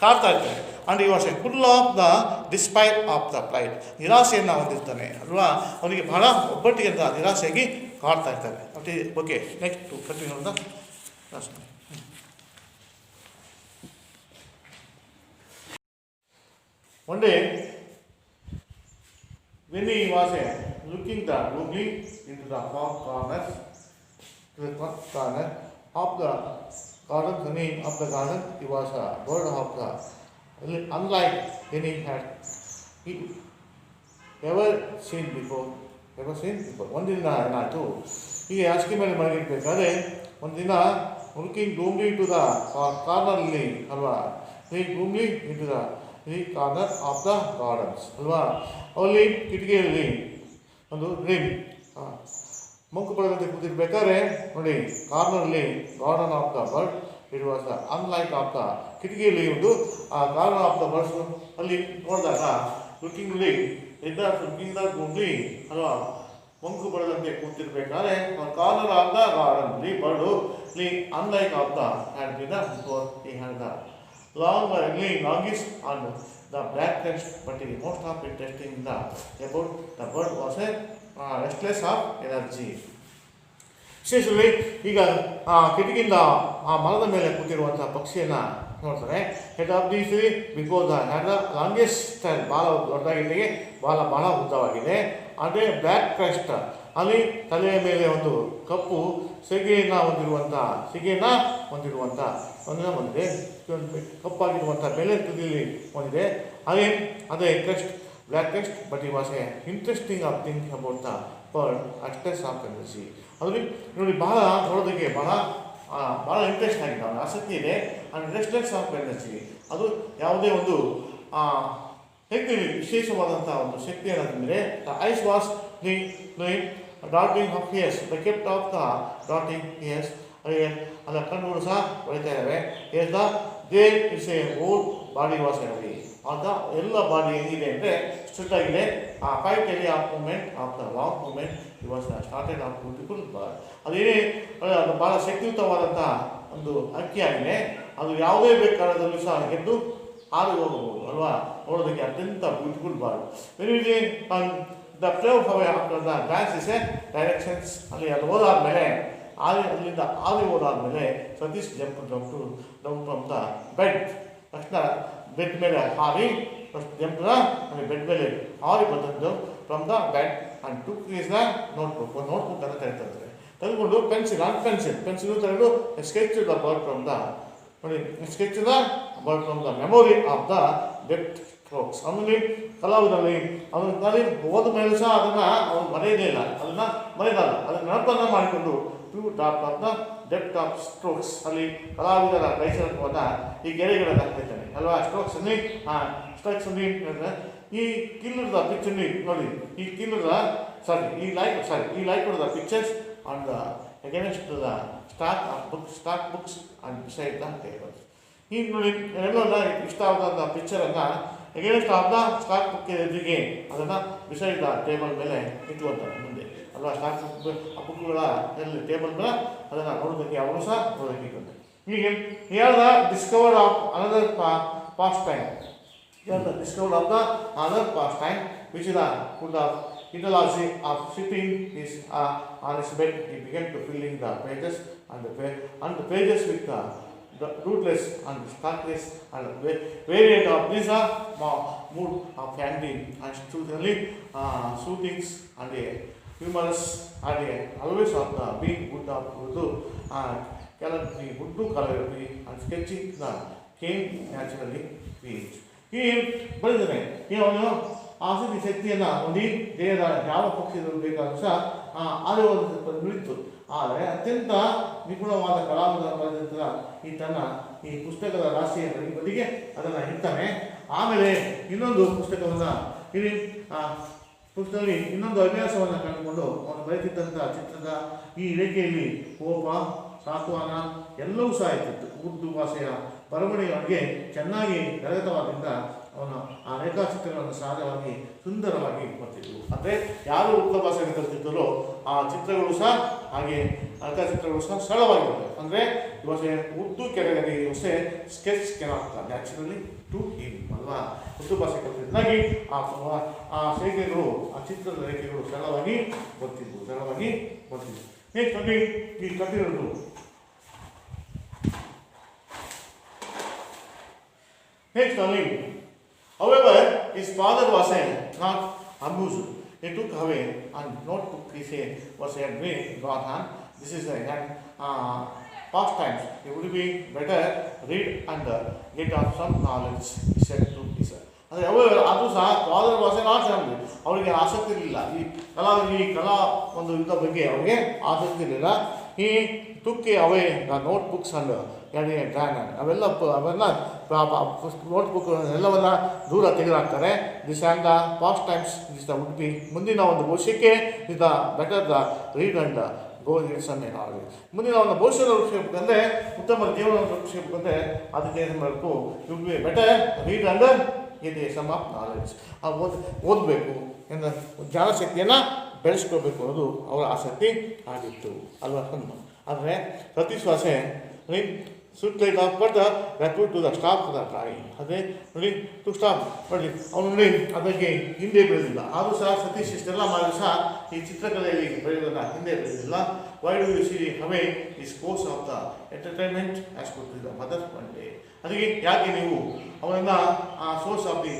[SPEAKER 1] ಕಾಡ್ತಾ ಇರ್ತಾರೆ and he was a full of the despair of the pride ನಿರಾಶೆಯನ್ನು ಹೊಂದಿರ್ತಾನೆ ಅಲ್ವಾ. ಅವನಿಗೆ ಬಹಳ ಒಬ್ಬಟ್ಟಿಗೆ ನಿರಾಶೆಯಾಗಿ ಕಾಡ್ತಾ ಇರ್ತಾರೆ. ಓಕೆ ನೆಕ್ಸ್ಟ್ ಕಂಟಿನ್ಯೂ ಅಂತ one day when he was looking the gloomily into the far corner of the garden, the name of the garden, he was a bird of the unlike any had he ever seen before. ಒಂದಿನ ಏನಾಯಿತು ಹೀಗೆ ಹಾಸಿಗೆ ಮೇಲೆ ಮಲಗಿರ್ಬೇಕಾದ್ರೆ ಒಂದಿನ looking gloomily to the ಕಾರ್ನರ್ಲಿ ಅಲ್ವಾ gloomily into the corner of the gardens ಅಲ್ವಾ. ಅಲ್ಲಿ ಕಿಟಕಿಯಲ್ಲಿ ಒಂದು ಡ್ರೀಮ್ ಮಂಕು ಪಡೆದಂತೆ ಕೂತಿರ್ಬೇಕಾದ್ರೆ ನೋಡಿ ಕಾರ್ನರ್ಲಿ garden of the bird it was the unlike of the ಕಿಟಕಿಯಲ್ಲಿ ಒಂದು ಆ ಗಾರ್ಡನ್ ಆಫ್ ದ ಬರ್ಡ್ಸ್ ಅಲ್ಲಿ ನೋಡಿದಾಗ ಲುಕಿಂಗ್ಲಿ ಲುಕಿಂಗ್ ದ ಗುಂಡ್ಲಿ ಅಲ್ವಾ ಮಂಕು ಪಡೆದಂತೆ ಕೂತಿರ್ಬೇಕಾದ್ರೆ ಕಾರ್ನರ್ ಆಫ್ ದ ಗಾರ್ಡನ್ ಲಿ ಬರ್ಡು ಲಿ unlike of the had been he had the longest and the black text but the most of interesting the about the bird was a restless of energy. ವಿಶೇಷವಾಗಿ ಈಗ ಕಿಟಕಿಯಿಂದ ಆ ಮರದ ಮೇಲೆ ಕೂತಿರುವಂಥ ಪಕ್ಷಿಯನ್ನು ನೋಡ್ತಾರೆ. Head of the C because the had the longest style ಭಾಳ ದೊಡ್ಡದಾಗಿದೆ ಬಹಳ ಉದ್ದವಾಗಿದೆ. ಅದೇ ಬ್ಲ್ಯಾಕ್ ಕ್ರೆಸ್ಟ್ ಅಲ್ಲಿ ತಲೆಯ ಮೇಲೆ ಒಂದು ಕಪ್ಪು ಸಿಗೆಯನ್ನು ಹೊಂದಿರುವಂಥ ಒಂದಿದೆ ಕಪ್ಪಾಗಿರುವಂಥ ಬೆಲೆ ತುದಿಯಲ್ಲಿ ಹೊಂದಿದೆ. ಅದೇ crest black crest but he was a interesting of think about the bird at least of energy. ಅದ್ರಲ್ಲಿ ನೋಡಿ ಬಹಳ ನೋಡೋದಕ್ಕೆ ಭಾಳ ಇಂಟ್ರೆಸ್ಟ್ ಆಗಿದೆ ಅವನ ಆಸಕ್ತಿ ಇದೆ ಆ್ಯಂಡ್ ರೆಸ್ಟ್ಲೆಸ್ ಆಫ್ ಎನರ್ಜಿ ಅದು ಯಾವುದೇ ಒಂದು ಶಕ್ತಿ ವಿಶೇಷವಾದಂಥ ಒಂದು ಶಕ್ತಿ ಏನಂತಂದರೆ the eyes was the darting of ears the kept of the darting ears ಅದರ ಕಣ್ಣುಗಳು ಸಹ ಹೊಳಿತಾ ಇದ್ದಾವೆ. As the there is a whole body was energy ಆಗ ಎಲ್ಲ ಬಾಡಿ ಏನಿದೆ ಅಂದರೆ ಸ್ಟ್ರಿಕ್ಟ್ ಆಗಿದೆ. ಆ 5 days of moment of the long moment it was started of beautiful bird. ಅದೇನೇ ಅದು ಭಾಳ ಶಕ್ತಿಯುತವಾದಂಥ ಒಂದು ಅಕ್ಕಿಯಾಗಿದೆ. ಅದು ಯಾವುದೇ ಬೇಕಾದಲ್ಲೂ ಸಹ ಎದ್ದು ಹಾರಿ ಹೋಗಬಹುದು ಅಲ್ವಾ. ನೋಡೋದಕ್ಕೆ ಅತ್ಯಂತ beautiful bird. The play after the dance is a directions ಅಲ್ಲಿ ಅದು ಹೋದಾದ್ಮೇಲೆ ಅಲ್ಲಿಂದ ಹೋದಾದ್ಮೇಲೆ Satish jump down from the bed. ತಕ್ಷಣ ಬೆಡ್ ಮೇಲೆ ಹಾರಿ ಫಸ್ಟ್ ಜಂಪ್ನ ಬೆಡ್ ಮೇಲೆ ಹಾರಿ ಬಂದದ್ದು from the bed and to is the notebook ಅಂತ ತೆಗೆದುಕೊಳ್ತಾರೆ. ತೆಗೆದುಕೊಂಡು ಪೆನ್ಸಿಲ್ ತೆಗೆದು sketch the bird from the ನೋಡಿ sketch the bird from the memory of the ಡೆತ್ ಸ್ಟ್ರೋಕ್ಸ್. ಆಮೇಲೆ ಕಲಾವಿದಲ್ಲಿ ಅವನಲ್ಲಿ ಹೋದ ಮೇಲೆ ಸಹ ಅದನ್ನು ಅವನು ಮರೆಯೋದೇ ಇಲ್ಲ, ಅದನ್ನು ಮರೆಯಲ್ಲ, ಅದನ್ನು ನೆನಪನ್ನು ಮಾಡಿಕೊಂಡು to top of the depth of strokes ಅಲ್ಲಿ ಕಲಾವಿದರ ಕೈಚಳಕವನ್ನು ಈ ಗೆರೆಗಳನ್ನು ಹಾಕ್ತಿದ್ದಾನೆ ಅಲ್ವಾ. ಸ್ಟ್ರೋಕ್ಸ್ ಅಲ್ಲಿ ಸ್ಟ್ರೋಕ್ಸ್ ಅಲ್ಲಿ ಈ ಕಿಲ್ಲರ್ ದ ಪಿಕ್ಚರ್ ನೋಡಿ, he killer he like the pictures on the against the stack books and beside the tables. ಈ ನೋಡಿ ಎಲ್ಲೆಲ್ಲ ಇಷ್ಟ ಆದ ಪಿಕ್ಚರನ್ನು against of the stack book ಎದುರಿಗೆ ಅದನ್ನು ಬಿಸೈಡ್ ದ ಟೇಬಲ್ ಮೇಲೆ ಇಟ್ಟುವಂತಾರೆ ಮುಂದೆ ಅಲ್ವಾ. ಸ್ಟಾಕ್ ಬುಕ್ಗಳ ಎಲ್ಲಿ ಟೇಬಲ್ ಮೇಲೆ ಅದನ್ನು ನೋಡೋದಕ್ಕೆ ಅವರು ಸಹ ನೋಡೋದಕ್ಕೆ. ಹೀಗೆ ಹೇಳ್ದ discovered of another past time. Discovered of the other pastime, which is the good of ideology of sitting is on his bed. He began to fill in the pages and the pages with the rootless and startless and variant of these mood of candy and truthfully shootings and a humorous and always of the being good of Urdu and calligraphy, Urdu calligraphy and sketching the came naturally speech. ಈ ಬರೆದರೆ ಅವನು ಆಸಕ್ತಿ ಶಕ್ತಿಯನ್ನು ಒಂದು ದೇಹದ ಯಾವ ಪಕ್ಷದಲ್ಲಿ ಬೇಕಾದರೂ ಸಹ ಆರೋಗ್ಯ ನುಡಿತು. ಆದರೆ ಅತ್ಯಂತ ನಿಪುಣವಾದ ಕಲಾವಿದ ಬರೆದ ಈ ಪುಸ್ತಕದ ರಾಶಿಯ ಬದಿಗೆ ಅದನ್ನು ಇಡ್ತಾನೆ. ಆಮೇಲೆ ಇನ್ನೊಂದು ಪುಸ್ತಕವನ್ನು ಇಲ್ಲಿ ಪುಸ್ತಕದಲ್ಲಿ ಇನ್ನೊಂದು ಅಭ್ಯಾಸವನ್ನು ಕಂಡುಕೊಂಡು ಅವನು ಬರೆದಿದ್ದಂಥ ಚಿತ್ರದ ಈ ರೇಖೆಯಲ್ಲಿ ಕೋಪ ಸಾತ್ವಾನ ಎಲ್ಲವೂ ಸಹ ಇರ್ತಿತ್ತು. ಉರ್ದು ಭಾಷೆಯ ಬರವಣಿಗೆ ಅವನಿಗೆ ಚೆನ್ನಾಗಿ ಕರಗತವಾದ್ದರಿಂದ ಅವನು ಆ ರೇಖಾಚಿತ್ರಗಳನ್ನು ಸಹಜವಾಗಿ ಸುಂದರವಾಗಿ ಬರ್ತಿದ್ವು. ಅಂದರೆ ಯಾರು ಉರ್ದು ಭಾಷೆಯನ್ನು ಕಲಿತಿದ್ದರೋ ಆ ಚಿತ್ರಗಳು ಸಹ ಹಾಗೆ ರೇಖಾಚಿತ್ರಗಳು ಸಹ ಸರಳವಾಗಿರ್ತವೆ. ಅಂದರೆ ಇವಸೆ ಉರ್ದು ಕೆಳಗಡೆ ಇವಸೆ ಸ್ಕೆಚ್ ಕೆನಾಗ್ತ ನ್ಯಾಚುರಲಿ ಟು ಹಿಮ್ ಅಲ್ವಾ. ಉರ್ದು ಭಾಷೆ ಕಲಿತಿದ್ದಾಗಿ ಆ ರೇಖೆಗಳು ಆ ಚಿತ್ರದ ರೇಖೆಗಳು ಸರಳವಾಗಿ ಬರ್ತಿದ್ವು. ಹೇಗೆ ಈ ಕಟ್ಟಿರೋದು Next telling, however, his father was not amused. He took away and notebook was a way gone on. This is a past times. It would be better read and get of some knowledge, he said to his son. ಅಂದರೆ ಅದು ಸಹ father ಭಾಷೆ not family ಅವರಿಗೆ ಆಸಕ್ತಿ ಇರಲಿಲ್ಲ. ಈ ಕಲಾ ಒಂದು ಇದರ ಬಗ್ಗೆ ಅವರಿಗೆ ಆಸಕ್ತಿ ಇರಲಿಲ್ಲ. He took away notebooks and ಅವೆಲ್ಲ ನೋಟ್ಬುಕ್ ಎಲ್ಲವನ್ನ ದೂರ ತೆಗೆದಾಕ್ತಾರೆ. This and the past times this the would be ಮುಂದಿನ ಒಂದು ಭವಿಷ್ಯಕ್ಕೆ is the better the read and go ಇಟ್ಸನ್ ಆಗಿ ಮುಂದಿನ ಒಂದು ಭವಿಷ್ಯದ ರೂಪಿಸಬೇಕಂದ್ರೆ ಉತ್ತಮ ಜೀವನ ರೂಪಿಸಬೇಕಂದ್ರೆ ಅದಕ್ಕೆ ಏನು ಮಾಡಬೇಕು, would be better read and ಇದೆ ಸಮ್ ಆಫ್ ನಾಲೆಡ್ಜ್. ಓದಬೇಕು ಎಂದ ಜ್ಞಾನಶಕ್ತಿಯನ್ನು ಬೆಳೆಸ್ಕೋಬೇಕು ಅನ್ನೋದು ಅವರ ಆಸಕ್ತಿ ಆಗಿತ್ತು ಅಲ್ವಾ. ಆದರೆ ಪ್ರತಿಶ್ವಾಸೆ ಸುತ್ತಲೇ but recruit to the stop to the drawing. ಅದೇ ನೋಡಿ ಟು ಸ್ಟಾಪ್ ನೋಡಿ ಅವನು ನೋಡಿ ಅದಕ್ಕೆ ಹಿಂದೆ ಬೆಳೆದಿಲ್ಲ. ಆದರೂ ಸಹ ಸತೀಶ್ ಇಷ್ಟೆಲ್ಲ ಮಾಡಿದ್ರು ಸಹ ಈ ಚಿತ್ರಕಲೆಯಲ್ಲಿ ಬೆಳೆಯೋದನ್ನು ಹಿಂದೆ ಬೆಳೆದಿಲ್ಲ. Why do you see away is course of the entertainment as ಕೊಟ್ಟಿದ್ದ ಮದರ್ ಒನ್ ಡೇ. ಅದಕ್ಕೆ ಯಾಕೆ ನೀವು ಅವನನ್ನು ಸೋರ್ಸ್ ಆಫ್ ದಿ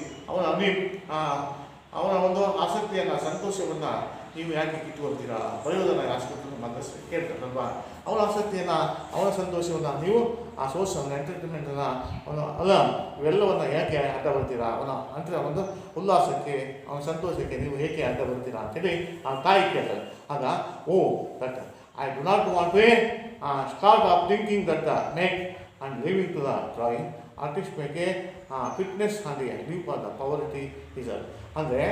[SPEAKER 1] ಅವನ ಒಂದು ಆಸಕ್ತಿಯನ್ನು ಸಂತೋಷವನ್ನು ನೀವು ಯಾಕೆ ಕಿತ್ತುಕೊಳ್ತೀರಾ, ಬರೆಯೋದನ್ನು ಯಾಸ್ಕೊಟ್ಟು ಮನಸ್ಸು ಕೇಳ್ತಾರಲ್ವ. ಅವನ ಆಸಕ್ತಿಯನ್ನು ಅವನ ಸಂತೋಷವನ್ನು ನೀವು ಆ ಸೋರ್ಸನ್ನು ಎಂಟರ್ಟೈನ್ಮೆಂಟನ್ನು ಅಲ್ಲ ಇವೆಲ್ಲವನ್ನು ಯಾಕೆ ಅಡ್ಡ ಬರ್ತೀರಾ, ಅವನ ಒಂದು ಉಲ್ಲಾಸಕ್ಕೆ ಅವನ ಸಂತೋಷಕ್ಕೆ ನೀವು ಏಕೆ ಅಡ್ಡ ಬರ್ತೀರಾ ಅಂತೇಳಿ ಆ ತಾಯಿ ಕೇಳ್ತಾರೆ. ಆಗ that I do not want to start of thinking that the make and living to the drawing artist make fitness and leave for the poverty ಈಸರ್. ಅಂದರೆ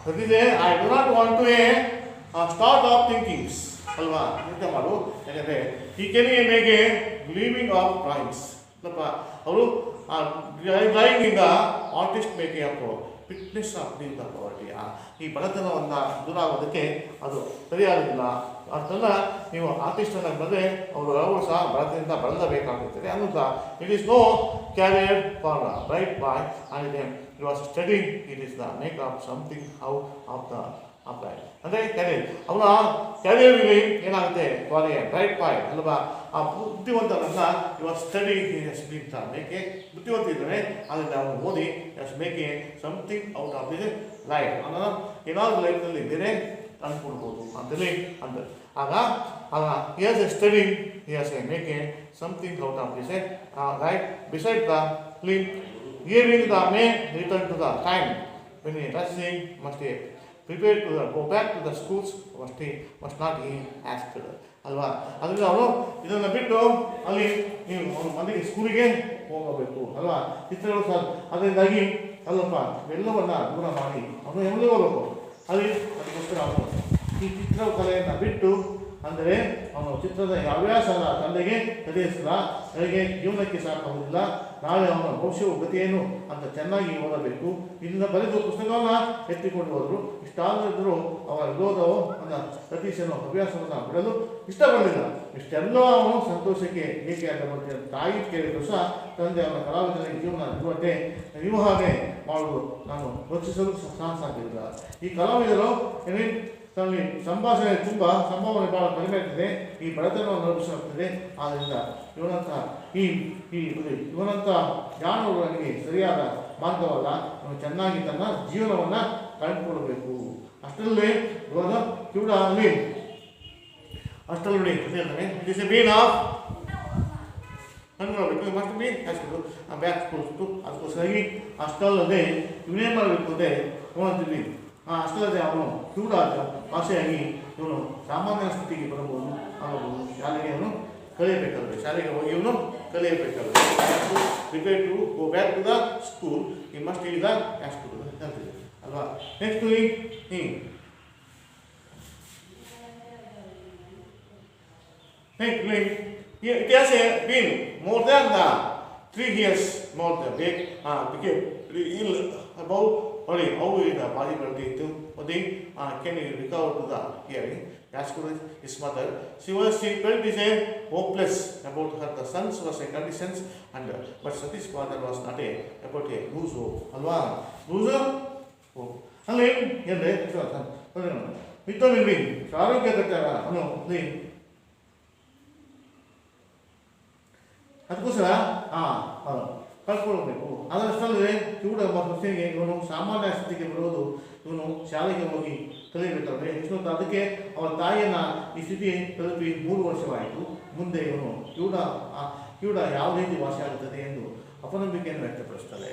[SPEAKER 1] ಪ್ರತಿದೇ I do not want to start of thinkings ಅಲ್ವಾ. ಚಿಂತೆ ಮಾಡು, ಯಾಕಂದರೆ ಈ ಕೆನಿಗೆ ಮೇಗೆ ಲೀವಿಂಗ್ ಆಫ್ ಡ್ರಾಯಿಂಗ್ಸ್ ಸ್ವಲ್ಪ ಅವರು ಡ್ರಾಯಿಂಗಿಂದ artist make of fitness of leave the poverty. ಈ ಬಡತನವನ್ನು ದೂರ ಆಗೋದಕ್ಕೆ ಅದು ಸರಿಯಾಗಿಲ್ಲ. ಅದನ್ನು ನೀವು ಆರ್ಟಿಸ್ಟನ್ನು ಬಂದರೆ ಅವರು ಸಹ ಬಡತನದಿಂದ ಬಳಲಬೇಕಾಗುತ್ತದೆ ಅನ್ನೋದು. It is no career for bright boy and you are studying it is the make of something out of the apply. ಅಂದರೆ ಕ್ಯಾರಿಯರ್ ಅವನ ಕ್ಯಾರಿಯರ್ಗೆ ಏನಾಗುತ್ತೆ ಫಾರ್ ಎ ಬ್ರೈಟ್ ಬಾಯ್ ಅಲ್ವಾ. ಆ ಬುದ್ಧಿವಂತರನ್ನು ಇವಾಗ ಸ್ಟಡಿ ಸ್ಪೀಕ್ ಮೇಕೆ ಬುದ್ಧಿವಂತ ಇದ್ದಾನೆ ಅದರಿಂದ ಅವನು ಓದಿ ಮೇಕೆ something out of this life ಅನ್ನೋದು ಏನಾದರೂ ಲೈಫ್ನಲ್ಲಿ ಬೇರೆ ತಂದುಕೊಡ್ಬೋದು ಅಂತೇಳಿ ಅಂತ. ಆಗ he has a study, he has a make a something out of this right beside the limb. Hearing the may return to the time when he rushing must be prepared to go back to the schools must not be asked. ಅಲ್ವಾ. ಅದರಿಂದ ಅವನು ಇದನ್ನು ಬಿಟ್ಟು ಅಲ್ಲಿ ನೀವು ಅವನ ಮನೆಗೆ ಸ್ಕೂಲಿಗೆ ಹೋಗಬೇಕು ಅಲ್ವಾ. ಚಿತ್ರಗಳು ಸಹ ಅದರಿಂದಾಗಿ ಅಲ್ಲಪ್ಪ ಎಲ್ಲವನ್ನ ದೂರ ಮಾಡಿ ಅವನು ಎಲ್ಲಿ ಹೋಗಬೇಕು ಅಲ್ಲಿ. ಅದಕ್ಕೋಸ್ಕರ ಅವನು ಈ ಚಿತ್ರಕಲೆಯನ್ನು ಬಿಟ್ಟು ಅಂದರೆ ಅವನು ಚಿತ್ರದ ಹವ್ಯಾಸದ ತಂದೆಗೆ ಕಲಿಯಿಸಿದ ನನಗೆ ಜೀವನಕ್ಕೆ ಸಾಕಾಗುವುದಿಲ್ಲ, ನಾಳೆ ಅವನ ಭವಿಷ್ಯವು ಗತಿಯೇನು ಅಂತ ಚೆನ್ನಾಗಿ ಓದಬೇಕು. ಇಲ್ಲಿಂದ ಬರೆದು ಪುಸ್ತಕವನ್ನು ಎತ್ತಿಕೊಂಡು ಹೋದರು. ಇಷ್ಟಾದರೂ ಅವರ ವಿರೋಧವು ನನ್ನ ಸತೀಶನು ಹವ್ಯಾಸವನ್ನು ಬಿಡಲು ಇಷ್ಟಪಡಲಿಲ್ಲ. ಇಷ್ಟೆಲ್ಲ ಅವನು ಸಂತೋಷಕ್ಕೆ ಏಕೆ ಆಗಬಾರದು ತಾಯಿ ಕೇಳಿದ್ರು ಸಹ ತಂದೆ ಅವನ ಕಲಾವಿದನಿಗೆ ಜೀವನ ನಿರ್ವಹಣೆ ಮಾಡುವುದು ನಾನು ಯೋಚಿಸಲು ಸಾಧ್ಯವಿಲ್ಲ. ಈ ಕಲಾವಿದರು ತನ್ನ ಸಂಭಾಷಣೆ ತುಂಬ ಸಂಭಾವನೆ ಭಾಳ ಕಡಿಮೆ ಆಗ್ತದೆ. ಈ ಬಡತನವನ್ನು ರೂಪಿಸಲಾಗ್ತದೆ. ಆದ್ದರಿಂದ ಇವನಂಥ ಜಾಣರು ನನಗೆ ಸರಿಯಾದ ಮಾರ್ಗವಲ್ಲ. ಅವನು ಚೆನ್ನಾಗಿ ತನ್ನ ಜೀವನವನ್ನು ಕಂಡುಕೊಳ್ಬೇಕು. ಅಷ್ಟರಲ್ಲಿ ಇವಾಗ ಕೂಡ ಅಲ್ಲಿ ಅಷ್ಟರಲ್ಲಿ ಹೇಳ್ತಾನೆ it is a been of ಕಂಡುಕೊಳ್ಬೇಕು. ಮಸ್ಟ್ ಬಿ ಹೈಸ್ಕೂಲು ಬ್ಯಾಕ್ ಸ್ಕೂಲ್ಸ್ತು. ಅದಕ್ಕೋಸ್ಕರಾಗಿ ಅಷ್ಟಲ್ಲದೆ ಇವನೇನು ಮಾಡಬೇಕು ಅಂದರೆ ನೋಡ್ತೀವಿ. ಅಷ್ಟಲ್ಲದೆ ಅವನು ಕಿವುಡಾದ ಭಾಷೆಯಾಗಿ ಇವನು ಸಾಮಾನ್ಯ ಸ್ಥಿತಿಗೆ ಬರಬಹುದು ಆಗಬಹುದು. ಶಾಲೆಗೆ ಅವನು ಕಲಿಯಬೇಕಾದ್ರೆ ಶಾಲೆಗೆ ಹೋಗಿ ಇವನು ಕಲಿಯಬೇಕಾದ್ರೆ prepare to go back to the school ಈ ಮಸ್ಟ್ ಈಸ್ ದ ಸ್ಕೂಲ್ ಅಂತಿದೆ ಅಲ್ವಾ. Next it has been more than 3 years more than became ill about how is the possibility to can he recover to the hearing. Yashkuru his mother, she felt is hopeless about her the son's was a conditions and but Satish father was not about a lose hope alwa lose hope ಅಲ್ಲಿ ಏನ್ರಿ ಮಿತ್ತೊಮ್ಮೆ ಆರೋಗ್ಯ ಕಟ್ಟಾರ ಅವನು ಅದಕ್ಕೋಸ್ಕರ ಕಳ್ಕೊಳ್ಬೇಕು. ಅದರಷ್ಟಲ್ಲದೆ ಕಿವುಡ ಮಕ್ಕಳಿಗೆ ಇವನು ಸಾಮಾನ್ಯ ಸ್ಥಿತಿಗೆ ಬರುವುದು ಇವನು ಶಾಲೆಗೆ ಹೋಗಿ ಕಲಿಯಬೇಕಾದ್ರೆ ಎಷ್ಟೊಂದು ಅದಕ್ಕೆ ಅವರ ತಾಯಿಯನ್ನು ಈ ಸ್ಥಿತಿ ತಲುಪಿ 3 ವರ್ಷವಾಯಿತು. ಮುಂದೆ ಇವನು ಕಿವುಡ ಯಾವ ರೀತಿ ವಾಸಿ ಆಗುತ್ತದೆ ಎಂದು ಅಪನಂಬಿಕೆಯನ್ನು ವ್ಯಕ್ತಪಡಿಸ್ತಾರೆ.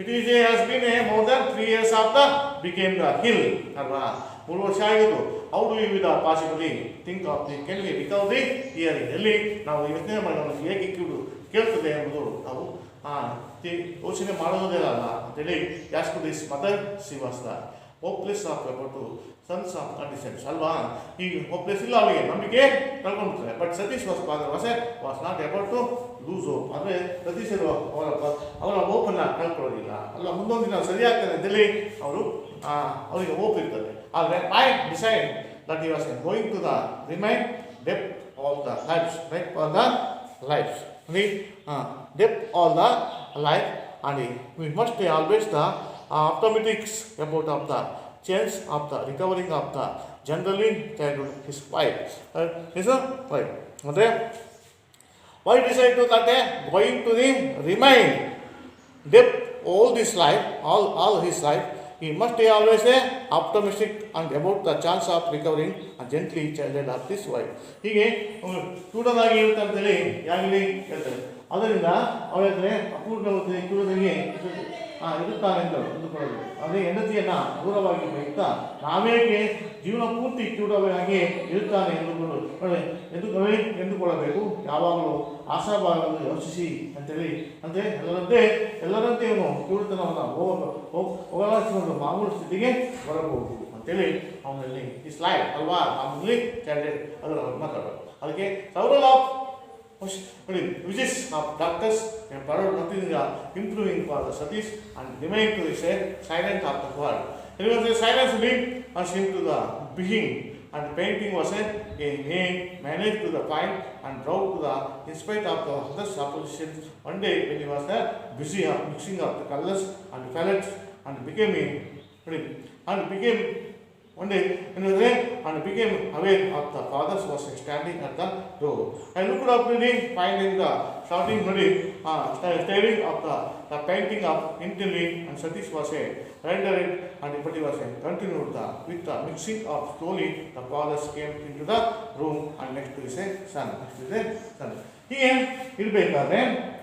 [SPEAKER 1] It is has been more than 3 years after became the hill ಅಲ್ವಾ. 3 ವರ್ಷ ಆಗಿದ್ದು. How do you with possibly think of the can we recover the hearing. ಎಲ್ಲಿ ನಾವು ಯೋಚನೆ ಮಾಡೋಣ ಹೇಗೆ ಕಿವುಡು ಕೇಳ್ತದೆ ಎಂಬುದು ನಾವು ಯೋಚನೆ ಮಾಡೋದೇ ಅಲ್ಲ ಅಂತೇಳಿ ask this mother she was the hopeless of about sons of conditions ಅಲ್ವಾ. ಈ ಹೋಪ್ಲೆಸ್ ಇಲ್ಲ ಅವರಿಗೆ ನಂಬಿಕೆ ಕಳ್ಕೊಂಡ್ಬಿಡ್ತಾರೆ. But Satish was not about to lose hope. ಅಂದರೆ ಸತೀಶರು ಅವರ ಹೋಪನ್ನು ಕಳ್ಕೊಳ್ಳೋದಿಲ್ಲ ಅಲ್ಲ. ಮುಂದೊಂದು ದಿನ ಸರಿಯಾಗ್ತದೆ ಅಂತೇಳಿ ಅವರಿಗೆ ಹೋಪ್ ಇರ್ತದೆ. ಆದರೆ I decide that he was going to the remain deaf all the life's right all the life's depth all the life and we must always the optimists about of the chance of the recovering of the generally childhood his wife is a wife. Okay, why decide to that going to the remain depth all this life all his life he must be always optimistic and about the chance of recovering and gently childhood of this wife. ಹೀಗೆ ಕೂಡದಾಗಿ ಇರುತ್ತಂತೇಳಿ ಯಾಗಲಿ ಹೇಳ್ತಾರೆ. ಅದರಿಂದ ಅವ್ರು ಹೇಳ್ತಾರೆ ಅಪೂರ್ಣವತಿ ಕಿವುಡನಿಗೆ ಇರುತ್ತಾನೆ ಅಂತ ಅಂದುಕೊಳ್ಳೋದು. ಅಂದರೆ ಹೆಂಡತಿಯನ್ನು ದೂರವಾಗಿ ಬಯಸ್ತಾ ನಾವೇಕೆ ಜೀವನ ಪೂರ್ತಿ ಕಿವುಡವಾಗಿ ಇರುತ್ತಾನೆ ಎಂದುಕೊಳ್ಳಬೇಕು. ಯಾವಾಗಲೂ ಆಶಾಭಾವವನ್ನು ಯೋಚಿಸಿ ಅಂತೇಳಿ ಅಂದರೆ ಎಲ್ಲರಂತೆ ಇವನು ಕಿವುಡತನವನ್ನು ಹೋಗಲಾಡಿಸಿಕೊಂಡು ಮಾಮೂಲು ಸ್ಥಿತಿಗೆ ಬರಬಹುದು ಅಂತೇಳಿ ಅವನಲ್ಲಿ ಇಸ್ ಲೈಫ್ ಅಲ್ವಾ. ಮಾಮೂಲಿ ಕ್ಯಾಂಡಿಡೇಟ್ ಅದರ ಮಾತಾಡೋದು. ಅದಕ್ಕೆ ಸೌರಲ್ of wishes of doctors and followed nothing improving for the Satish and remained to the silent of the world. It was a silence lead us into the being and painting was a name managed to the fine and draw to the in spite of the others opposition. One day when he was busy of mixing up the colors and palettes and became one day in the rain and became aware of the father was standing at the door. I looked up to him, finding the shouting staring of the painting of intently, and Satish was rendered and but he was continued with the mixing of slowly. The fathers came into the room and next to his son. ಹೀಗೆ ಇರಬೇಕಾದ್ರೆ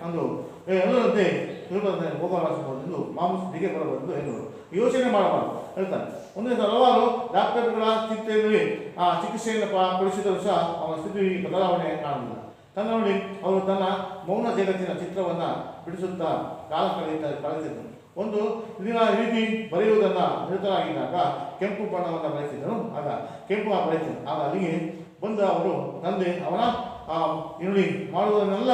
[SPEAKER 1] ಒಂದು ಎಲ್ಲರಂತೆ ತಿರುಪತಿ ಹೋಗೋಣ ಎಂದು ಮಾಂಸದಿಗೆ ಬರಬಾರದು ಎನ್ನುವರು. ಯೋಚನೆ ಮಾಡಬಾರದು ಹೇಳ್ತಾನೆ. ಒಂದೇ ಹಲವಾರು ಡಾಕ್ಟರ್ಗಳ ಚಿಂತೆಯಲ್ಲಿ ಆ ಚಿಕಿತ್ಸೆಯನ್ನು ಪಡಿಸಿದರೂ ಸಹ ಅವನ ಸ್ಥಿತಿ ಬದಲಾವಣೆ ಕಾಣಲಿಲ್ಲ. ತನ್ನ ನೋಡಿ ಅವರು ತನ್ನ ಮೌನ ಜಗತ್ತಿನ ಚಿತ್ರವನ್ನು ಬಿಡಿಸುತ್ತಾ ಕಾಲ ಕಳೆದಿದ್ದರು. ಒಂದು ದಿನ ರೀತಿ ಬರೆಯುವುದನ್ನು ನಿರತರಾಗಿದ್ದಾಗ ಕೆಂಪು ಬಣ್ಣವನ್ನು ಬಳಸಿದರು. ಆಗ ಕೆಂಪು ಬಳಸಿದರು. ಆಗ ಅಲ್ಲಿಗೆ ಬಂದ ಅವರು ತಂದೆ ಅವನ ನೋಡಿ ಮಾಡುವುದನ್ನೆಲ್ಲ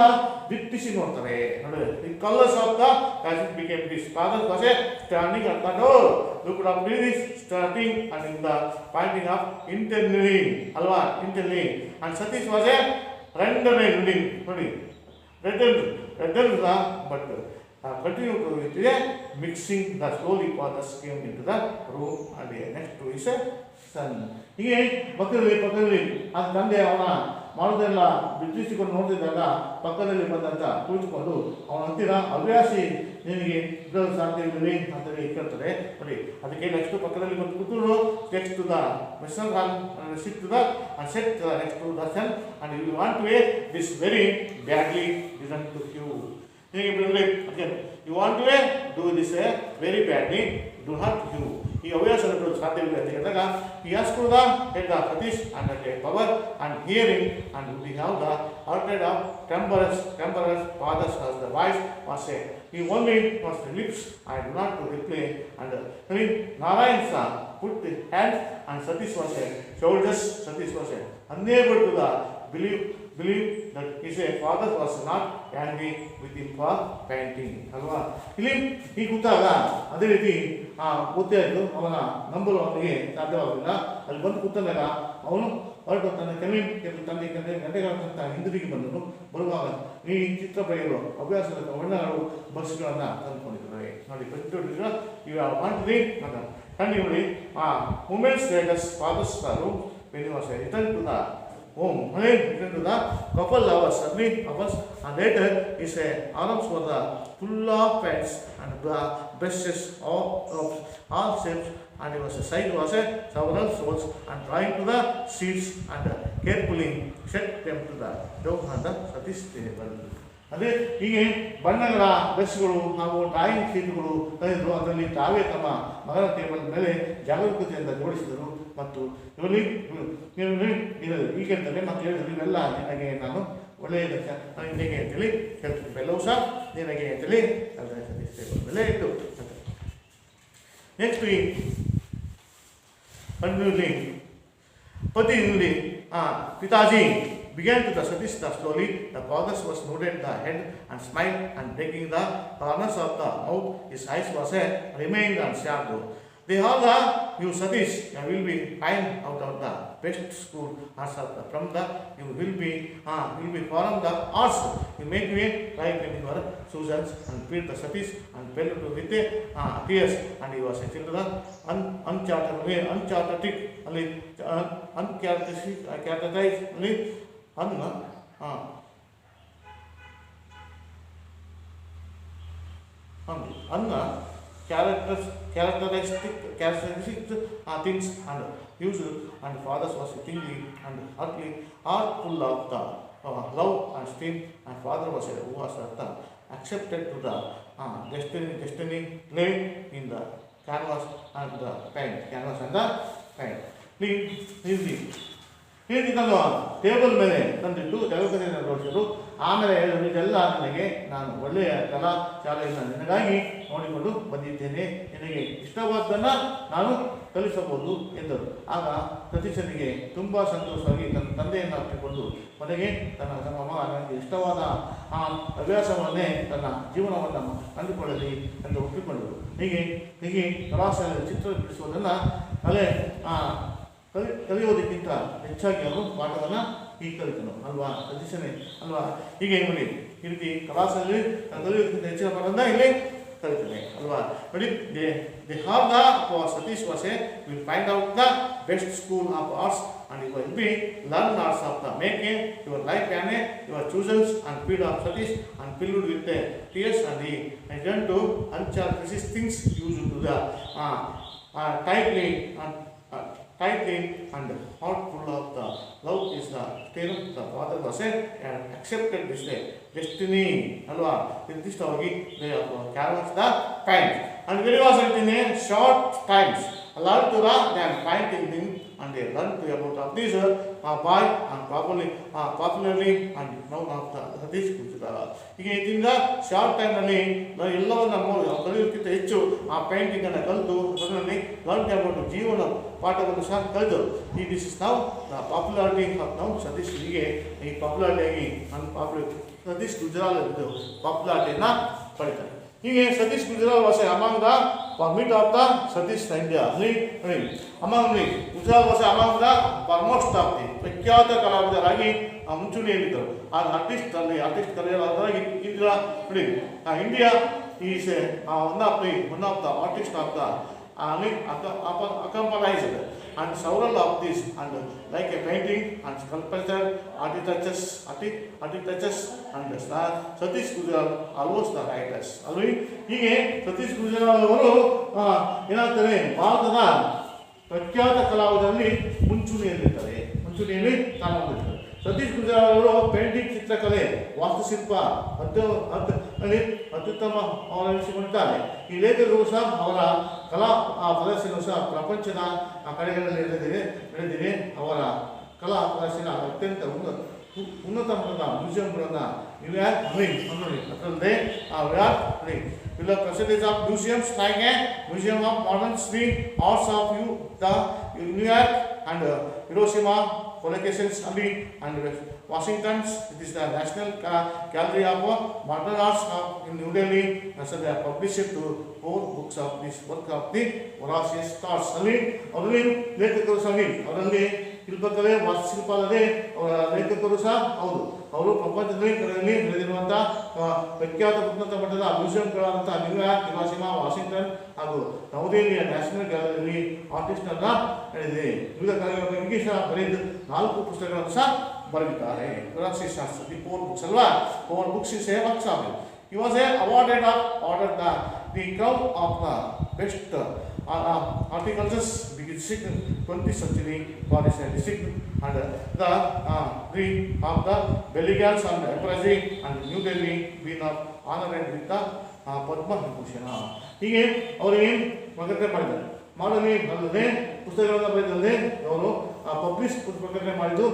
[SPEAKER 1] ದಿಟ್ಟಿಸಿ ನೋಡ್ತಾರೆ. ನೋಡಿ, ಈ colours of the passive became this father was a standing at the door, looked up this starting and in the pointing of internally ಅಲ್ವಾ, internally and Satish was a rendering ನೋಡಿ redder but continue to it mixing the slowly fathers came into the room and next to his son. ಹೀಗೆ ಪಕ್ಕದಲ್ಲಿ ಆ ತಂದೆ ಅವನ ಮಾಡೋದೆಲ್ಲ ಬಿಟ್ಟಿಸಿಕೊಂಡು ನೋಡ್ತಿದ್ದಾಗ ಪಕ್ಕದಲ್ಲಿ ಬಂದಂತ ಕುಳಿತುಕೊಂಡು ಅವನ ಹತ್ತಿರ ಹವ್ಯಾಸಿ ನಿನಗೆ ಇದ್ರಲ್ಲಿ ಸಾಧ್ಯವಿಲ್ಲವೇ ಅಂತೇಳಿ ಕೇಳ್ತಾರೆ. ನೋಡಿ, ಅದಕ್ಕೆ ನೆಕ್ಸ್ಟ್ ಪಕ್ಕದಲ್ಲಿ ಬಂದು ಕೂತರು next to the mason sit to the and set next to the son and you want to wear this very badly isn't to you. You want to do this very badly, do not do. ಈ ಹವ್ಯಾಸಗಳು ಸಾಧ್ಯವಿಲ್ಲ ಅಂತ ಹೇಳಿದಾಗ he has to the head of Satish and the power and hearing and we have the outlet of temperance fathers as the voice was said. He only was the lips and do not to reply and Narayan put the hands and Satish was said shoulders. Satish was said unable to the believe that his father was not angry with him for painting ಅಲ್ವಾ. ಇಲ್ಲಿ ಈ ಕೂತಾಗ ಅದೇ ರೀತಿ ಗೊತ್ತೇ ಆಯಿತು, ಅವನ ನಂಬಲು ಅವನಿಗೆ ಸಾಧ್ಯವಾಗಲಿಲ್ಲ. ಅಲ್ಲಿ ಬಂದು ಕೂತಾಗ ಅವನು ಹೊರಟು ತನ್ನ ಗಂಟೆಗಳಂತ ಹಿಂದಿರುಗಿ ಬಂದನು. ಬರುವಾಗ ಈ ಚಿತ್ರ ಬರೆಯಲು ಹವ್ಯಾಸದ ವರ್ಣಗಳು ಬಸ್ಗಳನ್ನು ತಂದುಕೊಂಡಿದ್ದಾರೆ. ನೋಡಿ, ಪ್ರತಿಯೊಂದು ಇವಾಗ ಮಾಡ್ತೀವಿ ಅಂತ ಕಣ್ಣಿ ನೋಡಿ. Women's latest father's room when was return to the home. Return to the couple hours, early hours, and later his arms were full of pants and brushes of all shapes, and he was side was several souls and drawing to the seats and carefully set them to the door on the Satish table. ಅದೇ ಹೀಗೆ ಬಣ್ಣಗಳ ಬ್ರಷ್ಗಳು ಹಾಗೂ drawing ಶೀಟ್ಗಳು ತಂದಿದ್ರು. ಅದರಲ್ಲಿ ತಾವೇ ತಮ್ಮ ಮಗನ table ಮೇಲೆ ಜಾಗರೂಕತೆಯಿಂದ ಜೋಡಿಸಿದರು ಮತ್ತು ಇವರಲ್ಲಿ ಈಗ ಹೇಳ್ತಾರೆ ಮತ್ತು ಹೇಳಿದ್ರು ಇವೆಲ್ಲ ನಿನಗೆ ನಾನು ಒಳ್ಳೆಯ ನಿನಗೆ ಅಂತೇಳಿ ಹೇಳ್ತೀನಿ, ಎಲ್ಲವೂ ಸಹ ನಿನಗೆ ಅಂತೇಳಿ ಬೆಲೆ ಇಟ್ಟು. ನೆಕ್ಸ್ಟ್ ಈ ಪತಿ ಪಿತಾಜಿ began to the Satish slowly. The fathers was nodded the head and smiled and breaking the corners of the mouth. His eyes was remained and sharp. They all you Satish will be fine out of the best school from the you will be from the arts. You make me like in your Susans and feed the Satish and fell to with tears and he was into the uncharted characteristic things and used and fathers was thinking and heartily heart full of the love and esteem and father was who was accepted to the destiny lay in the canvas and the paint. ಹೀಗೆ ತಂದು table ಮೇಲೆ ತಂದಿಟ್ಟು ಜಗತ್ತಿನ ರೋಷರು. ಆಮೇಲೆ ಹೇಳಿದ್ರು, ಇದೆಲ್ಲ ನನಗೆ ನಾನು ಒಳ್ಳೆಯ ಕಲಾ ಶಾಲೆಯನ್ನು ನಿನಗಾಗಿ ನೋಡಿಕೊಂಡು ಬಂದಿದ್ದೇನೆ, ನಿನಗೆ ಇಷ್ಟವಾದ್ದನ್ನು ನಾನು ಕಲಿಸಬಹುದು ಎಂದರು. ಆಗ ಸತೀಶನಿಗೆ ತುಂಬ ಸಂತೋಷವಾಗಿ ತನ್ನ ತಂದೆಯನ್ನು ಅಪ್ಪಿಕೊಂಡು ಮನೆಗೆ ತನ್ನ ಮಗ ನನಗೆ ಇಷ್ಟವಾದ ಹವ್ಯಾಸವನ್ನೇ ತನ್ನ ಜೀವನವನ್ನು ಕಂಡುಕೊಳ್ಳಲಿ ಎಂದು ಒಪ್ಪಿಕೊಂಡರು. ಹೀಗೆ ಕಲಾಶಾಲೆ ಚಿತ್ರ ಬಿಡಿಸುವುದನ್ನು ಕಲಿಯೋದಕ್ಕಿಂತ ಹೆಚ್ಚಾಗಿ ಅವರು ಪಾಠವನ್ನು ಕಲಿತನು ಅಲ್ವಾ, ಸತೀಶನೇ ಅಲ್ವಾ. ಹೀಗೆ ನೋಡಿ, ಈ ರೀತಿ ಕಲಾಶಾಲೆಯಲ್ಲಿ ಕಲಿಯೋದಕ್ಕಿಂತ ಹೆಚ್ಚಿನ ಪಾಠವನ್ನು ಇಲ್ಲಿ ಕಲಿತಾನೆ ಅಲ್ವಾ. ನೋಡಿ, they have the Satish was a will find out the best school of arts and you will be learn arts of the making your life and your choosers and feed of Satish and filled with the tears and he began to unchart things used to the tightly tightly and heart full of the love is the the father was and accepted this destiny alwa ನಿರ್ದಿಷ್ಟವಾಗಿ carries the kind and very was in a short times allowed to than finding him and they learn to about of this boy and popularly and known of the Satish Gujral. ಹೀಗೆ ಇದರಿಂದ short ಟೈಮ್ನಲ್ಲಿ ಎಲ್ಲವನ್ನು ಕಲಿಯೋಕ್ಕಿಂತ ಹೆಚ್ಚು ಆ ಪೇಂಟಿಂಗನ್ನು ಕಲಿತು ಅದರಲ್ಲಿ learn about ಜೀವನ ಪಾಠವನ್ನು ಸಹ ಕಲಿತು ಈ this is now the popularity of now Satish ಹೀಗೆ ಈ ಪಾಪ್ಯುಲಾರಿಟಿಯಾಗಿ ಪಾಪ್ಯುಲರ್ ಸತೀಶ್ ಗುಜರಾಲ್ ಎಂದು ಪಾಪ್ಯುಲಾರಿಟಿಯನ್ನು ಪಡಿತಾರೆ. ಹೀಗೆ Satish Gujral was among the permit of the Satish India. Among the Gujarat was among the foremost of the ಪ್ರಖ್ಯಾತ ಕಲಾವಿದರಾಗಿ ಮುಂಚೂಣಿಯಲ್ಲಿದ್ದರು. ಆ ಆರ್ಟಿಸ್ಟ್ ಕಲೆಯಾಗಿ India is one of the artist of the accompanied and several of these and like a painting and sculpture, architectures and Satish Gujral almost the writers. Always ಹೀಗೆ ಸತೀಶ್ ಗುಜರಾಲ್ ಅವರು ಏನಾಗ್ತಾರೆ ಭಾರತದ ಪ್ರಖ್ಯಾತ ಕಲಾವಿದರಲ್ಲಿ ಮುಂಚೂಣಿಯಲ್ಲಿ ಕಾಣುತ್ತಿದ್ದಾರೆ. ಸತೀಶ್ ಗುಜರಾಲ್ ಅವರು ಪೇಂಟಿಂಗ್, ಚಿತ್ರಕಲೆ, ವಾಸ್ತುಶಿಲ್ಪ ಅತ್ಯುತ್ತಮ ಅವಲಂಬಿಸಿಕೊಂಡಿದ್ದಾರೆ. ಈ ಲೇಖಕರು ಸಹ ಅವರ ಕಲಾ ಪ್ರದರ್ಶನ ಸಹ ಪ್ರಪಂಚದ ಕಡೆಗಳಲ್ಲಿ ನಡೆದಿದೆ. ಅವರ ಕಲಾ ಪ್ರದರ್ಶನ ಅತ್ಯಂತ ಉನ್ನತ ಮಟ್ಟದ ಮ್ಯೂಸಿಯಂಗಳನ್ನು New York ಅದರಲ್ಲದೆ will have percentage of museums like a Museum of Modern Street Arts of New York and Hiroshima collections and Washington's. It is the National Gallery of Modern Arts in New Delhi. So they are published to 4 books of this work of the Horatius Thoughts. ಅವರಲ್ಲಿ ಲೇಖಕರು ಸಹ ಅವರಲ್ಲಿ ಶಿಲ್ಪಕಲೆ, ವಾಸ್ತುಶಿಲ್ಪ ಅಲ್ಲದೆ ಅವರ ಲೇಖಕರು ಸಹ ಹೌದು. ಅವರು ಪ್ರಪಂಚದಲ್ಲಿ ನಡೆದಿರುವಂಥ ಪ್ರಖ್ಯಾತ ಉನ್ನತ ಮಟ್ಟದ ಮ್ಯೂಸಿಯಂಗಳಾದಂಥ ನ್ಯೂಯಾರ್ಕ್, ಹಿರೋಶಿಮಾ, ವಾಷಿಂಗ್ಟನ್ ಹಾಗೂ ನವದೆಹಲಿಯ ನ್ಯಾಷನಲ್ ಗ್ಯಾಲರಿಯಲ್ಲಿ ಆರ್ಟಿಸ್ಟ್ನ ನಡೆದಿದೆ. ವಿವಿಧ ಕಾರ್ಯಗಳ ಬಗ್ಗೆ ಸಹ ಬರೆದು 4 ಪುಸ್ತಕಗಳನ್ನು ಸಹ ಬರೆದಿದ್ದಾರೆ. ಹೊರಾಸಿಯಸ್ ಶಾಸ್ತ್ರ 4 books ಅಲ್ವಾ? 4 books is a workshop. He was awarded the crown of the best horticulturist district 20th century for his district and the green of the Beligals and Empressy and New Delhi been honored with the Padma Bhushan. ಹೀಗೆ ಅವರಿಗೆ ಪ್ರಕಟಣೆ ಮಾಡಲಿ ಅಲ್ಲದೆ ಪುಸ್ತಕಗಳನ್ನು ಬರೆದಲ್ಲದೆ ಅವರು publish ಪ್ರಕಟಣೆ ಮಾಡಿದ್ದು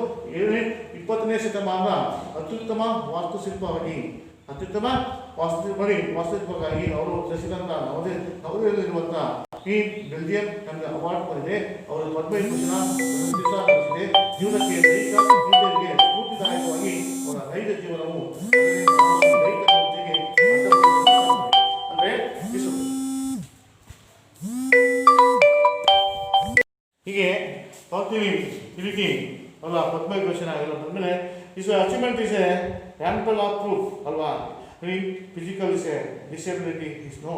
[SPEAKER 1] 20ನೇ ಶತಮಾನದ ಅತ್ಯುತ್ತಮ ವಾಸ್ತುಶಿಲ್ಪಕ್ಕಾಗಿ ಅವರು ರಚಿಸಿದಂಥ ನವದೆಹಲಿಯಲ್ಲಿರುವಂಥ ಈ ಬೆಲ್ಜಿಯಂ ನಮಗೆ ಅವಾರ್ಡ್ ಬಂದಿದೆ. ಅವರು ಪದ್ಮವಿಭೂಷಣ ಪ್ರಶಸ್ತಿ ಜೀವನಕ್ಕೆ ಸ್ಫೂರ್ತಿದಾಯಕವಾಗಿ ಅವರ ನೈಜ ಜೀವನವು ಅಂದರೆ ಹೀಗೆ ಹೋಗ್ತೀವಿ ಈ ರೀತಿ ಅಲ್ಲ ಪದ್ಮವಿಭೂಷಣ ಆಗಿರೋದ್ಮೇಲೆ is achievement is a ample of proof ಅಲ್ವಾ? Physical is a disability is no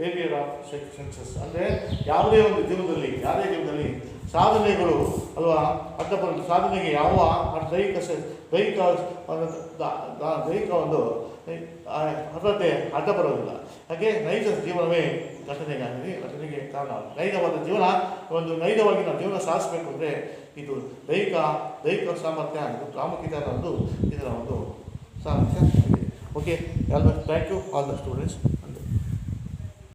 [SPEAKER 1] barrier of success. ಅಂದರೆ ಯಾವುದೇ ಜೀವನದಲ್ಲಿ ಸಾಧನೆಗಳು ಅಲ್ವಾ ಅಡ್ಡಬರಲು ಸಾಧನೆಗೆ ಯಾವ ದೈಹಿಕ ಒಂದು ಅರ್ಹತೆ ಅಡ್ಡ ಬರೋದಿಲ್ಲ. ಹಾಗೆ ನೈಜ ಜೀವನವೇ ಘಟನೆಗೆ ಕಾರಣ. ನೈಜವಾದ ಜೀವನ ನೈಜವಾಗಿ ನಾವು ಜೀವನ ಸಾಧಿಸಬೇಕು ಅಂದರೆ ಇದು ದೈಹಿಕ ಸಾಮರ್ಥ್ಯ ಇದು ಪ್ರಾಮುಖ್ಯತೆ ಇದರ ಒಂದು ಸಾಮರ್ಥ್ಯ ಇದೆ. Okay, thank you all the students.